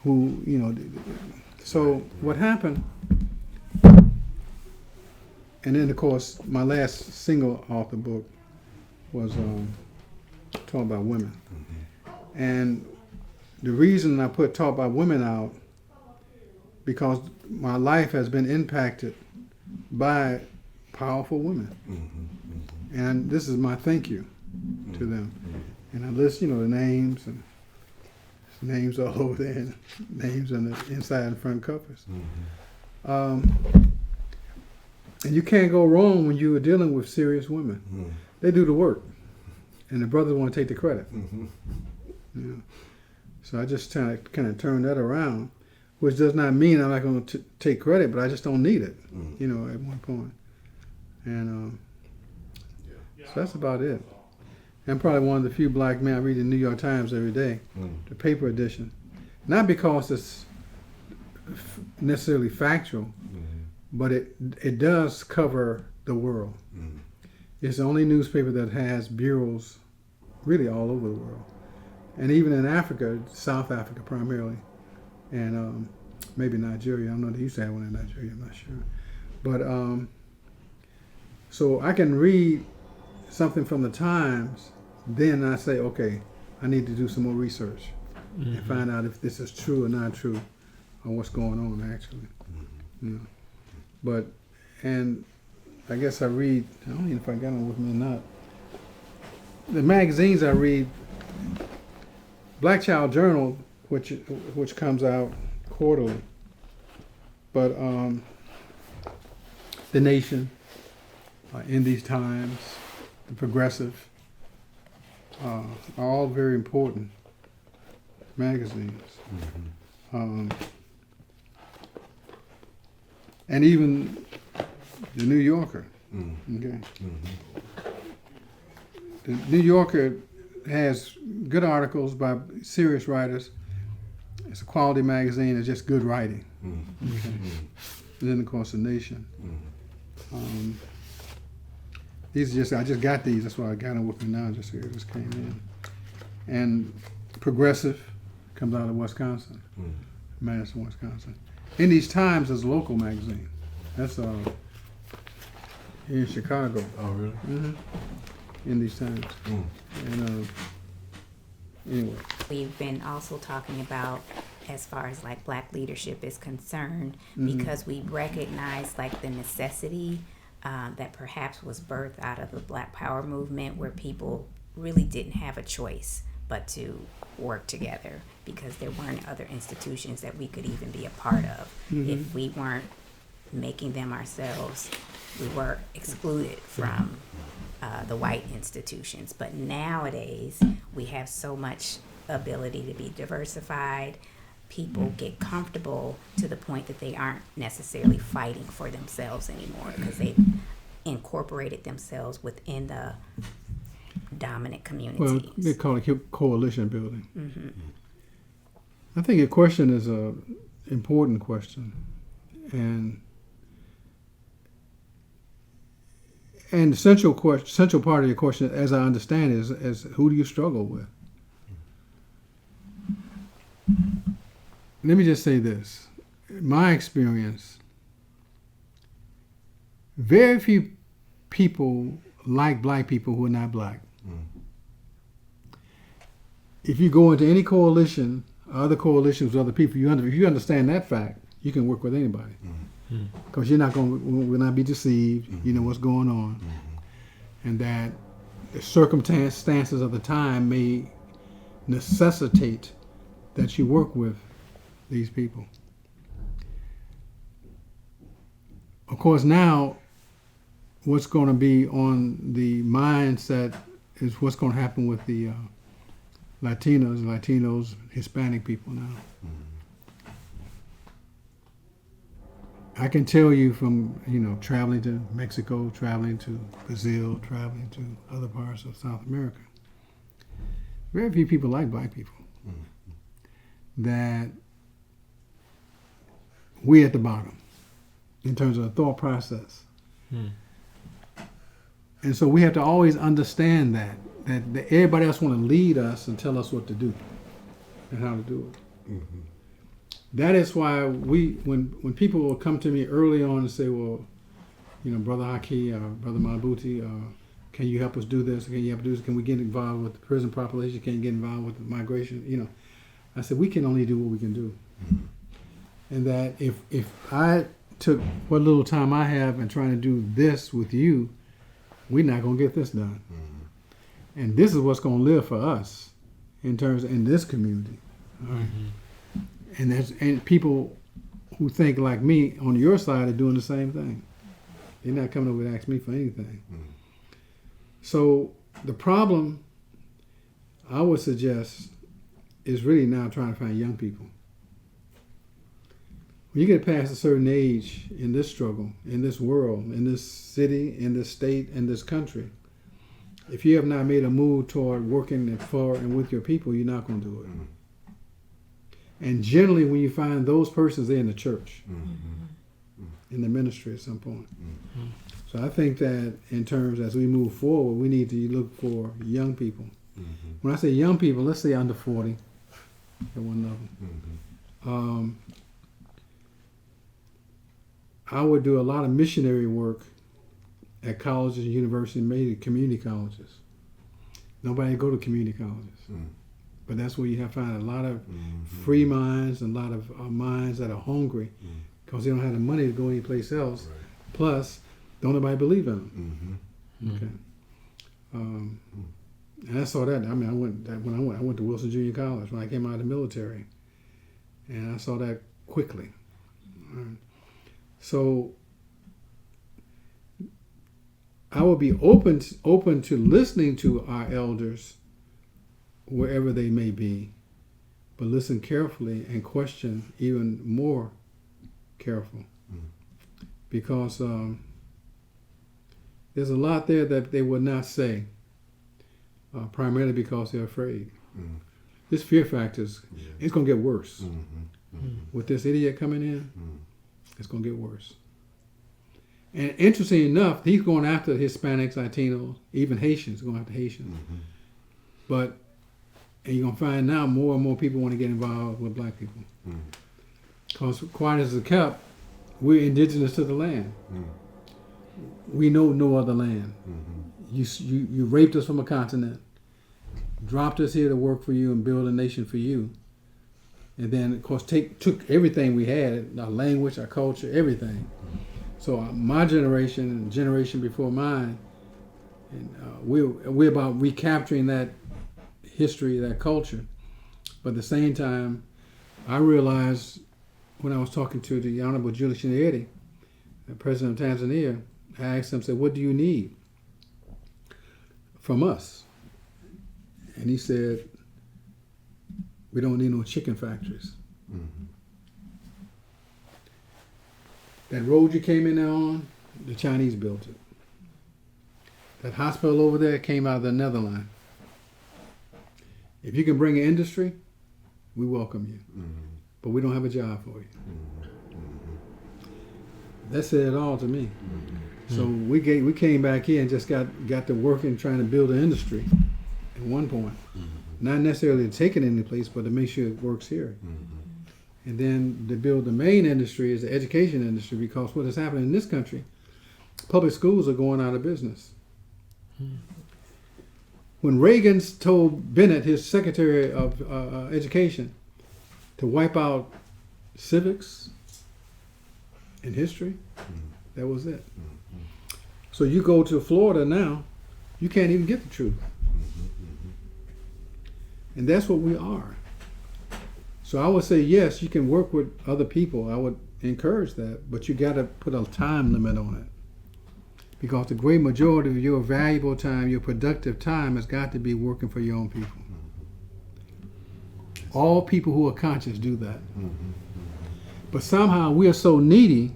who, you know. So what happened, and then, of course, my last single author book was Talk About Women. And the reason I put Talk About Women out, because my life has been impacted by powerful women. And this is my thank you to them. And I list, you know, the names, and names all over there, and names on the inside and front covers. And you can't go wrong when you are dealing with serious women. They do the work, and the brothers want to take the credit. You know? So I just kind of turn that around, which does not mean I'm not going to take credit, but I just don't need it, you know, at one point. And so that's about it. I'm probably one of the few Black men. I read the New York Times every day, the paper edition. Not because it's necessarily factual, but it does cover the world. It's the only newspaper that has bureaus really all over the world. And even in Africa, South Africa primarily, and maybe Nigeria. I don't know, they used to have one in Nigeria, I'm not sure. But so I can read something from the Times, then I say, okay, I need to do some more research and find out if this is true or not true, or what's going on actually. You know. But, and I guess I read, I don't even know if I got them with me or not. The magazines I read, Black Child Journal, which comes out quarterly, but The Nation, In These Times, The Progressive, are all very important magazines. And even the New Yorker. Okay. The New Yorker has good articles by serious writers. It's a quality magazine. It's just good writing. Okay. And then, of course, The Nation. These are just, I just got these. That's why I got them with me now. It just came in. And Progressive comes out of Wisconsin, Madison, Wisconsin. In These Times is a local magazine. That's here in Chicago. Oh, really? In These Times. And anyway. We've been also talking about as far as like Black leadership is concerned, because we recognize like the necessity that perhaps was birthed out of the Black Power movement, where people really didn't have a choice but to work together because there weren't other institutions that we could even be a part of. If we weren't making them ourselves, we were excluded from the white institutions. But nowadays, we have so much ability to be diversified. People get comfortable to the point that they aren't necessarily fighting for themselves anymore because they've incorporated themselves within the dominant communities. Well, they call it coalition building. Mm-hmm. I think your question is a important question, and the central part of your question, as I understand it, is who do you struggle with? Let me just say this. In my experience, very few people like black people who are not black. If you go into any coalition, other coalitions with other people, if you understand that fact, you can work with anybody. Because you're not will not be deceived. You know what's going on. And that the circumstances of the time may necessitate that you work with these people. Of course, now what's going to be on the mindset is what's going to happen with the Latinos, Hispanic people now. I can tell you from, traveling to Mexico, traveling to Brazil, traveling to other parts of South America, very few people like black people. That we're at the bottom in terms of the thought process. And so we have to always understand that everybody else want to lead us and tell us what to do and how to do it. That is why when people will come to me early on and say, well, Brother Haki, Brother Madhubuti, can you help us do this? Can you help us do this? Can we get involved with the prison population? Can you get involved with the migration? I said, we can only do what we can do. And that if I took what little time I have and trying to do this with you, we're not going to get this done. And this is what's going to live for us in this community. All right? And people who think like me on your side are doing the same thing. They're not coming over to ask me for anything. So the problem, I would suggest, is really now trying to find young people. When you get past a certain age in this struggle, in this world, in this city, in this state, in this country, if you have not made a move toward working for and with your people, you're not going to do it. And generally, when you find those persons, they're in the church, in the ministry at some point. So I think that in terms, as we move forward, we need to look for young people. When I say young people, let's say under 40 at one level. I would do a lot of missionary work at colleges, universities, maybe community colleges. Nobody go to community colleges. But that's where you have to find a lot of free minds, and a lot of minds that are hungry because they don't have the money to go anyplace else. Right. Plus, don't nobody believe in them. Okay. And I saw that. I mean, I went to Wilson Junior College when I came out of the military, and I saw that quickly. So I would be open to listening to our elders wherever they may be, but listen carefully and question even more careful, because there's a lot there that they would not say, primarily because they're afraid. This fear factor it's going to get worse. With this idiot coming in, it's going to get worse. And interesting enough, he's going after Hispanics, Latinos, even Haitians, going after Haitians. And you're going to find now more and more people want to get involved with black people. Because quiet as it kept, we're indigenous to the land. We know no other land. You raped us from a continent, dropped us here to work for you and build a nation for you. And then, of course, took everything we had, our language, our culture, everything. So my generation and generation before mine, and we're about recapturing that history, that culture. But at the same time, I realized when I was talking to the Honorable Julius Nyerere, the president of Tanzania, I asked him, said, what do you need? from us. And he said, we don't need no chicken factories. Mm-hmm. That road you came in there on, the Chinese built it. That hospital over there came out of the Netherlands. If you can bring an industry, we welcome you. Mm-hmm. But we don't have a job for you. Mm-hmm. That said it all to me. Mm-hmm. So we came back here and just got to working trying to build an industry at one point. Mm-hmm. Not necessarily to take it any place, but to make sure it works here. Mm-hmm. And then to build the main industry is the education industry, because what is happening in this country, public schools are going out of business. When Reagan told Bennett, his Secretary of Education, to wipe out civics and history, that was it. So you go to Florida now, you can't even get the truth. And that's what we are. So I would say, yes, you can work with other people. I would encourage that, but you got to put a time limit on it. Because the great majority of your valuable time, your productive time, has got to be working for your own people. All people who are conscious do that. But somehow we are so needy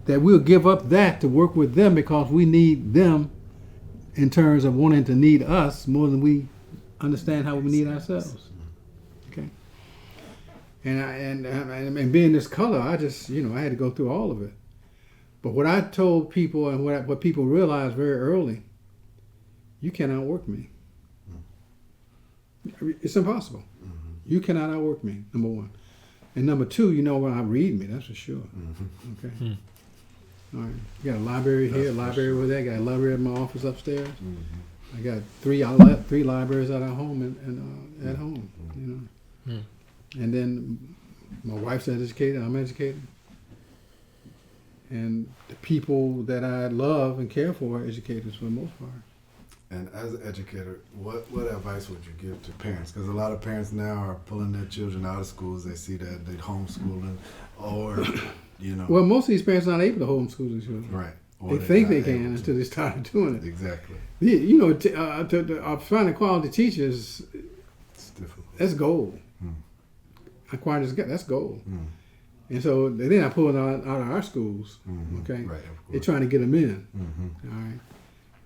that we'll give up that to work with them, because we need them in terms of wanting to need us more than we understand how we need ourselves. Okay. And being this color, I just, I had to go through all of it. But what I told people, and what people realized very early, you cannot outwork me. It's impossible. You cannot outwork me, number one. And number two, you know when I read me, that's for sure. Okay. All right. You got a library here, a library over there. Got a library in my office upstairs. I got three libraries at our home and at home. And then my wife's educated. I'm educated. And the people that I love and care for are educators for the most part. And as an educator, what advice would you give to parents? Because a lot of parents now are pulling their children out of schools. They see that they homeschooling, or Well, most of these parents are not able to homeschool their children. Right. They think they can until they start doing it. Exactly. To finding quality teachers, It's difficult. that's gold. That's gold. And so they're not pulling out of our schools. Okay. Right. Of course. They're trying to get them in. All right.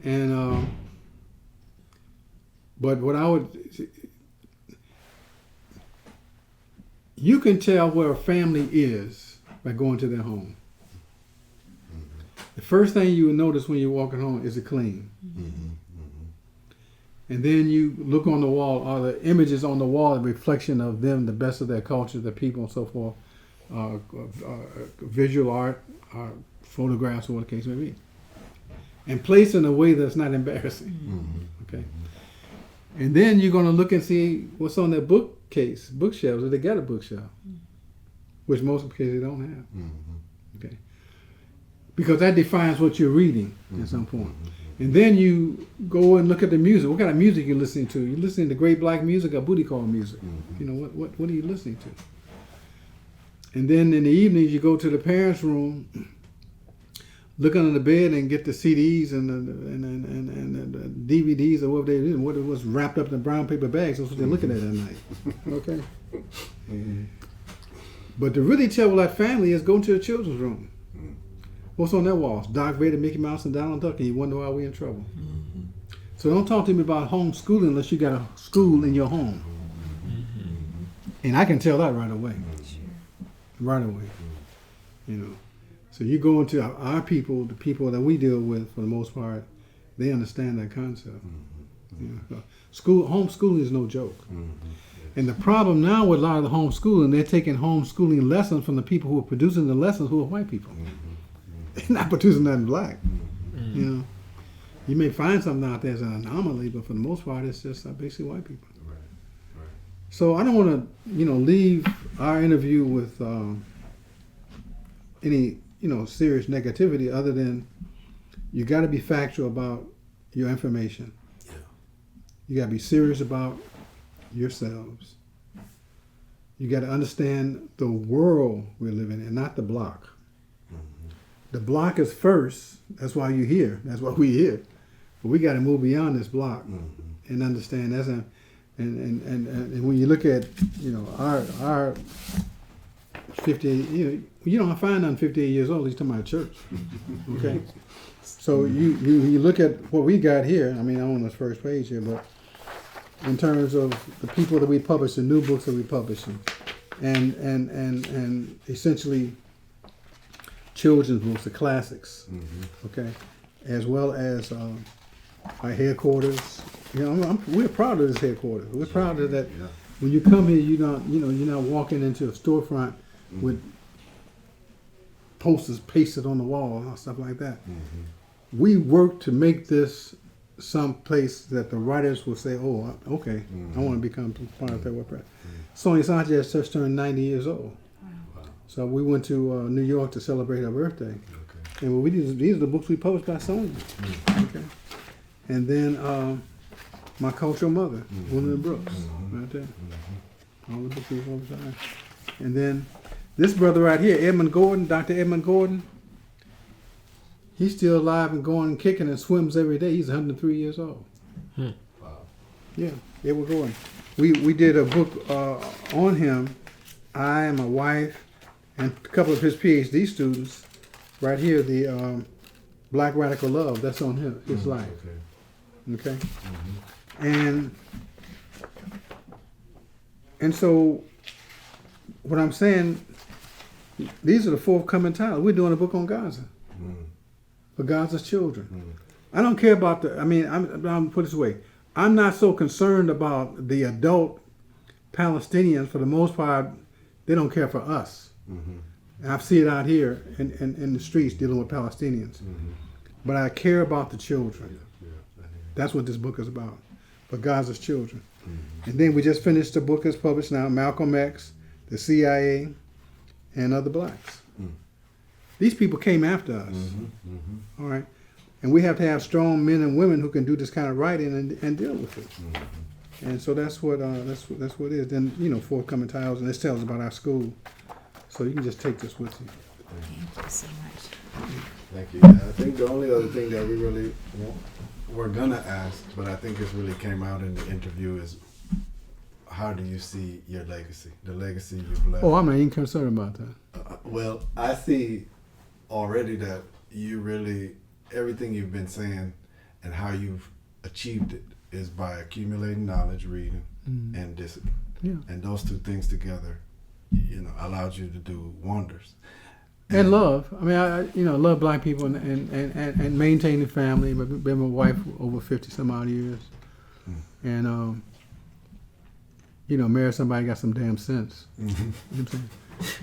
And but what I would, you can tell where a family is by going to their home. The first thing you will notice when you're walking home is it clean. And then you look on the wall, are the images on the wall a reflection of them, the best of their culture, the people and so forth, visual art, photographs, or what the case may be. And placed in a way that's not embarrassing. Okay. And then you're going to look and see what's on their bookshelves, if they got a bookshelf, which most cases they don't have. Okay. Because that defines what you're reading at some point. And then you go and look at the music. What kind of music you're listening to? You're listening to great black music or booty call music. What are you listening to? And then in the evenings you go to the parents' room, look under the bed and get the CDs and the DVDs or whatever they do, what was wrapped up in brown paper bags. That's what they're looking at night. Okay. But to really tell what that family is, go into the children's room. What's on their walls? Doc Vader, Mickey Mouse, and Donald Duck, and you wonder why we're in trouble. So don't talk to me about homeschooling unless you got a school in your home. And I can tell that right away. Right away. So you go into our people, the people that we deal with for the most part, they understand that concept. Homeschooling is no joke. And the problem now with a lot of the homeschooling, they're taking homeschooling lessons from the people who are producing the lessons who are white people. They're not producing nothing black. You may find something out there as an anomaly, but for the most part, it's just basically white people. Right. So I don't want to, leave our interview with any, serious negativity other than you got to be factual about your information. Yeah. You got to be serious about yourselves. You got to understand the world we're living in, not the block. The block is first. That's why you're here. That's why we're here. But we got to move beyond this block and understand that's a, and when you look at, you know, our 50, you don't find none 58 years old. He's talking about church. Okay. So you look at what we got here. I mean, I'm on the first page here, but in terms of the people that we publish, the new books that we publish, and essentially children's books, the classics, okay, as well as our headquarters. You know, we're proud of this headquarters. We're proud of that. Yeah. When you come here, you're not walking into a storefront with posters pasted on the wall and stuff like that. We work to make this some place that the writers will say, "Oh, okay, I want to become part of that WordPress." Sonia Sanchez just turned 90 years old. Wow. So we went to New York to celebrate her birthday. Okay. And these are the books we published by Sonia. Okay. And then my cultural mother, Gwendolyn Brooks, right there. All the books we published by her. And then this brother right here, Edmund Gordon, Dr. Edmund Gordon, he's still alive and going and kicking and swims every day. He's 103 years old. Wow. Yeah, Edward Gordon. We did a book on him, I and my wife, and a couple of his PhD students. Right here, the Black Radical Love. That's on his life. Okay. And so, what I'm saying, these are the forthcoming titles. We're doing a book on Gaza, for Gaza's children. I don't care about I'm put it this way. I'm not so concerned about the adult Palestinians. For the most part, they don't care for us. And I see it out here in the streets dealing with Palestinians. But I care about the children. That's what this book is about, for Gaza's children. And then we just finished the book that's published now, Malcolm X, the CIA, and other blacks. These people came after us. All right. And we have to have strong men and women who can do this kind of writing and deal with it. And so that's what it is. Then, forthcoming titles, and this tells about our school. So you can just take this with you. Thank you so much. Thank you. I think the only other thing that we really were gonna ask, but I think it's really came out in the interview, is how do you see your legacy, the legacy you've left? Oh, I'm not even concerned about that. Well, I see already that you really, everything you've been saying and how you've achieved it is by accumulating knowledge, reading, and discipline. Yeah. And those two things together, allowed you to do wonders. And love. I mean, I love black people and maintain the family. I've been with my wife over 50 some odd years. And, marry somebody got some damn sense. You know what I'm saying?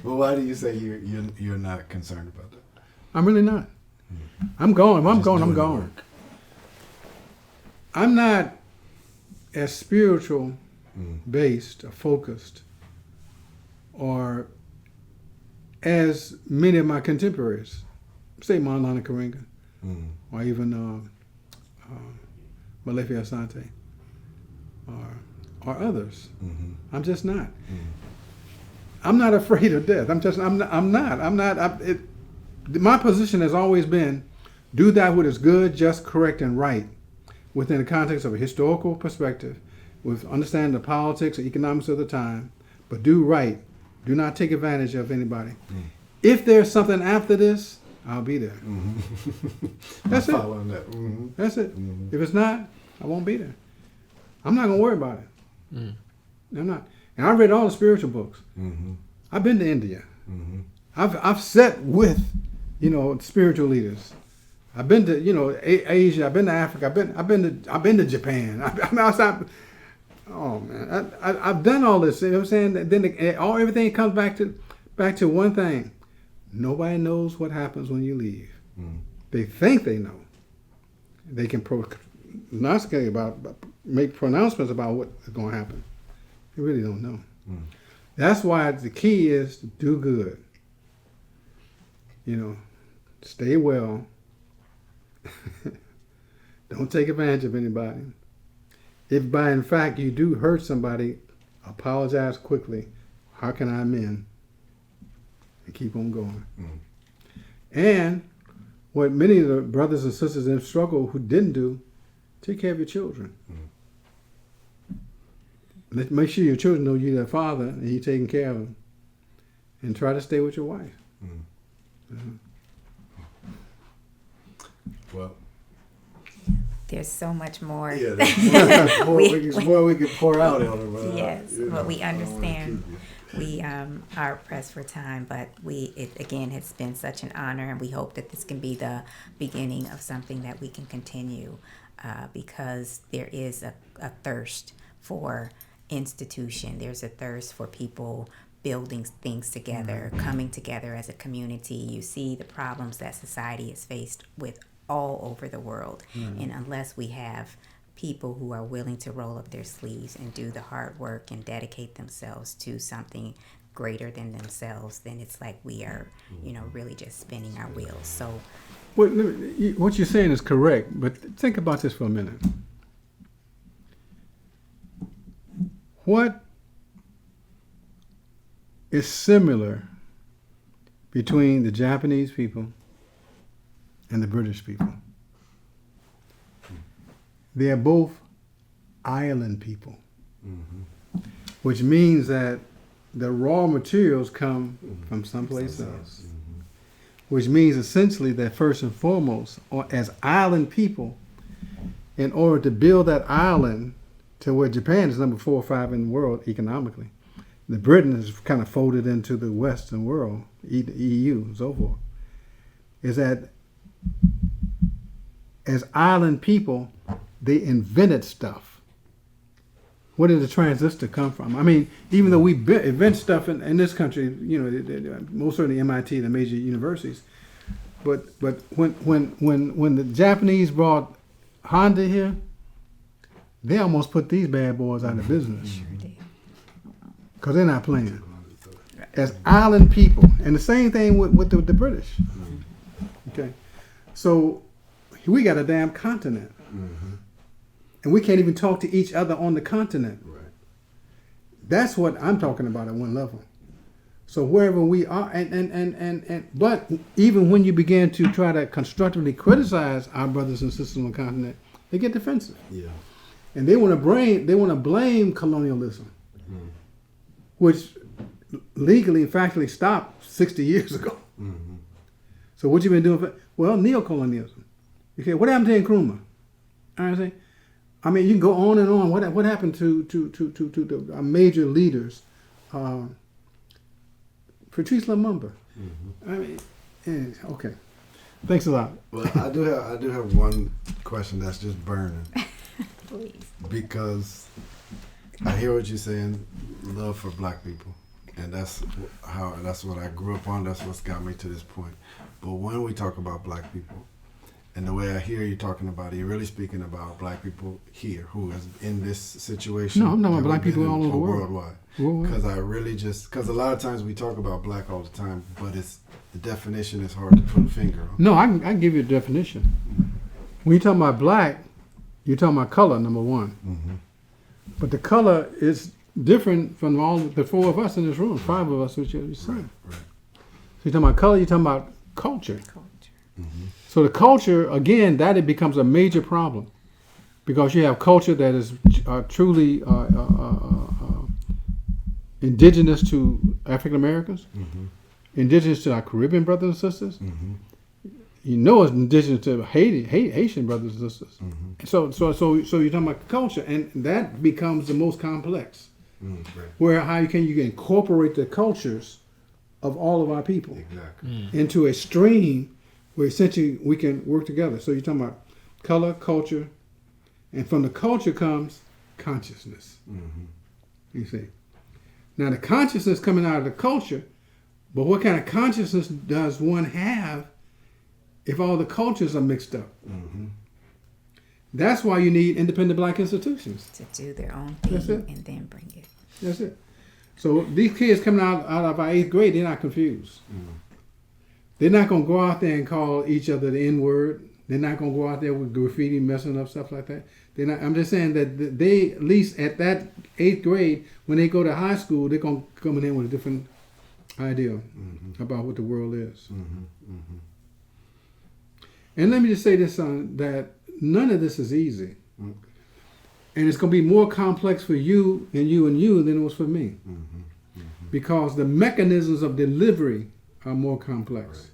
Well, why do you say you're not concerned about that? I'm really not. I'm going. If I'm going, I'm going. I'm not as spiritual based or focused or as many of my contemporaries, say Maulana Karenga, or even Malefi Asante, or others. I'm just not. I'm not afraid of death. I'm not. My position has always been, do that what is good, just, correct, and right, within the context of a historical perspective, with understanding the politics and economics of the time, but do right. Do not take advantage of anybody. If there's something after this, I'll be there. That's it. That. That's it. If it's not, I won't be there. I'm not going to worry about it. I'm not. And I read all the spiritual books. I've been to India. I've sat with, spiritual leaders. I've been to, Asia. I've been to Africa. I've been to Japan. I'm outside. Oh man, I've done all this. You know what I'm saying? Then everything comes back to one thing: nobody knows what happens when you leave. They think they know. They can make pronouncements about what is going to happen. They really don't know. That's why the key is to do good. Stay well. Don't take advantage of anybody. If by in fact you do hurt somebody, apologize quickly. How can I amend? And keep on going. And what many of the brothers and sisters in struggle who didn't do, Take care of your children. Make sure your children know you're their father and you're taking care of them. And try to stay with your wife. Well, There's so much more. yeah, there's more we could pour out on them. Yes, but we understand. We are pressed for time, but again, it's been such an honor, and we hope that this can be the beginning of something that we can continue, because there is a thirst for institution. There's a thirst for people building things together, coming together as a community. You see the problems that society is faced with all over the world, and unless we have people who are willing to roll up their sleeves and do the hard work and dedicate themselves to something greater than themselves, then it's like we are, really just spinning our wheels. So What you're saying is correct, but think about this for a minute. What is similar between the Japanese people and the British people? They are both island people, which means that the raw materials come from someplace else, which means essentially that first and foremost, as island people, in order to build that island to where Japan is number 4 or 5 in the world economically, the Britain is kind of folded into the Western world, the EU and so forth, is that as island people, they invented stuff. Where did the transistor come from? I mean, even though we invent stuff in this country, most certainly MIT, the major universities, but when the Japanese brought Honda here, they almost put these bad boys out of business. Because they're not playing. As island people. And the same thing with the British. Okay. So we got a damn continent. And we can't even talk to each other on the continent. Right. That's what I'm talking about at one level. So wherever we are, but even when you begin to try to constructively criticize our brothers and sisters on the continent, they get defensive. Yeah. And they want to blame colonialism, which legally and factually stopped 60 years ago. So what you been doing? Well, neocolonialism. Okay, what happened to Nkrumah? I mean, you can go on and on. What happened to the major leaders? Patrice Lumumba. I mean, okay. Thanks a lot. Well, I do have one question that's just burning. please. Because I hear what you're saying, love for black people. And that's what I grew up on. That's what's got me to this point. But when we talk about black people, and the way I hear you talking about it, you're really speaking about black people here who is in this situation. No, I'm talking about black people all over the world. Worldwide. Because a lot of times we talk about black all the time, but the definition is hard to put a finger on. No, I can give you a definition. When you're talking about black, you're talking about color, number one. But the color is different from all the 4 of us in this room, 5 of us, which you're saying. Right. So you're talking about color, you're talking about culture. So the culture, again, that it becomes a major problem because you have culture that is truly indigenous to African Americans, indigenous to our Caribbean brothers and sisters. You know, it's indigenous to Haitian brothers and sisters. So you're talking about culture, and that becomes the most complex. Where how can you incorporate the cultures of all of our people into a stream where essentially we can work together. So you're talking about color, culture, and from the culture comes consciousness. You see. Now the consciousness coming out of the culture, but what kind of consciousness does one have if all the cultures are mixed up? That's why you need independent black institutions. To do their own thing and then bring it. That's it. So these kids coming out of our 8th grade, they're not confused. They're not going to go out there and call each other the N-word. They're not going to go out there with graffiti, messing up stuff like that. They're not. I'm just saying that they, at least at that 8th grade, when they go to high school, they're going to come in with a different idea about what the world is. And let me just say this, son, that none of this is easy. And it's going to be more complex for you and you and you than it was for me. Because the mechanisms of delivery are more complex.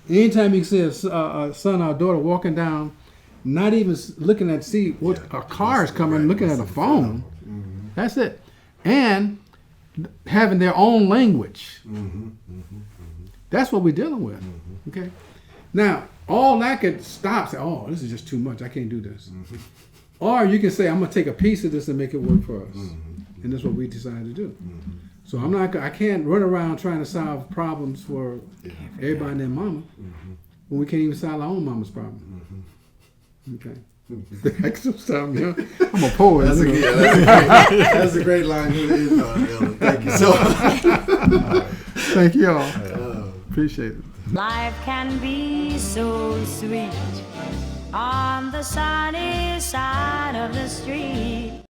Anytime you see a son or a daughter walking down, not even looking at see what a car is coming, looking at a phone, that's it. And having their own language. That's what we're dealing with. Okay. Now, all that could stop, say, oh, this is just too much. I can't do this. Or you can say, I'm going to take a piece of this and make it work for us. And that's what we decided to do. So I can't run around trying to solve problems for everybody and their mama when we can't even solve our own mama's problem. Okay. I'm a poet. That's a great line. Elder. Thank you so much. Thank you all. Appreciate it. Life can be so sweet on the sunny side of the street.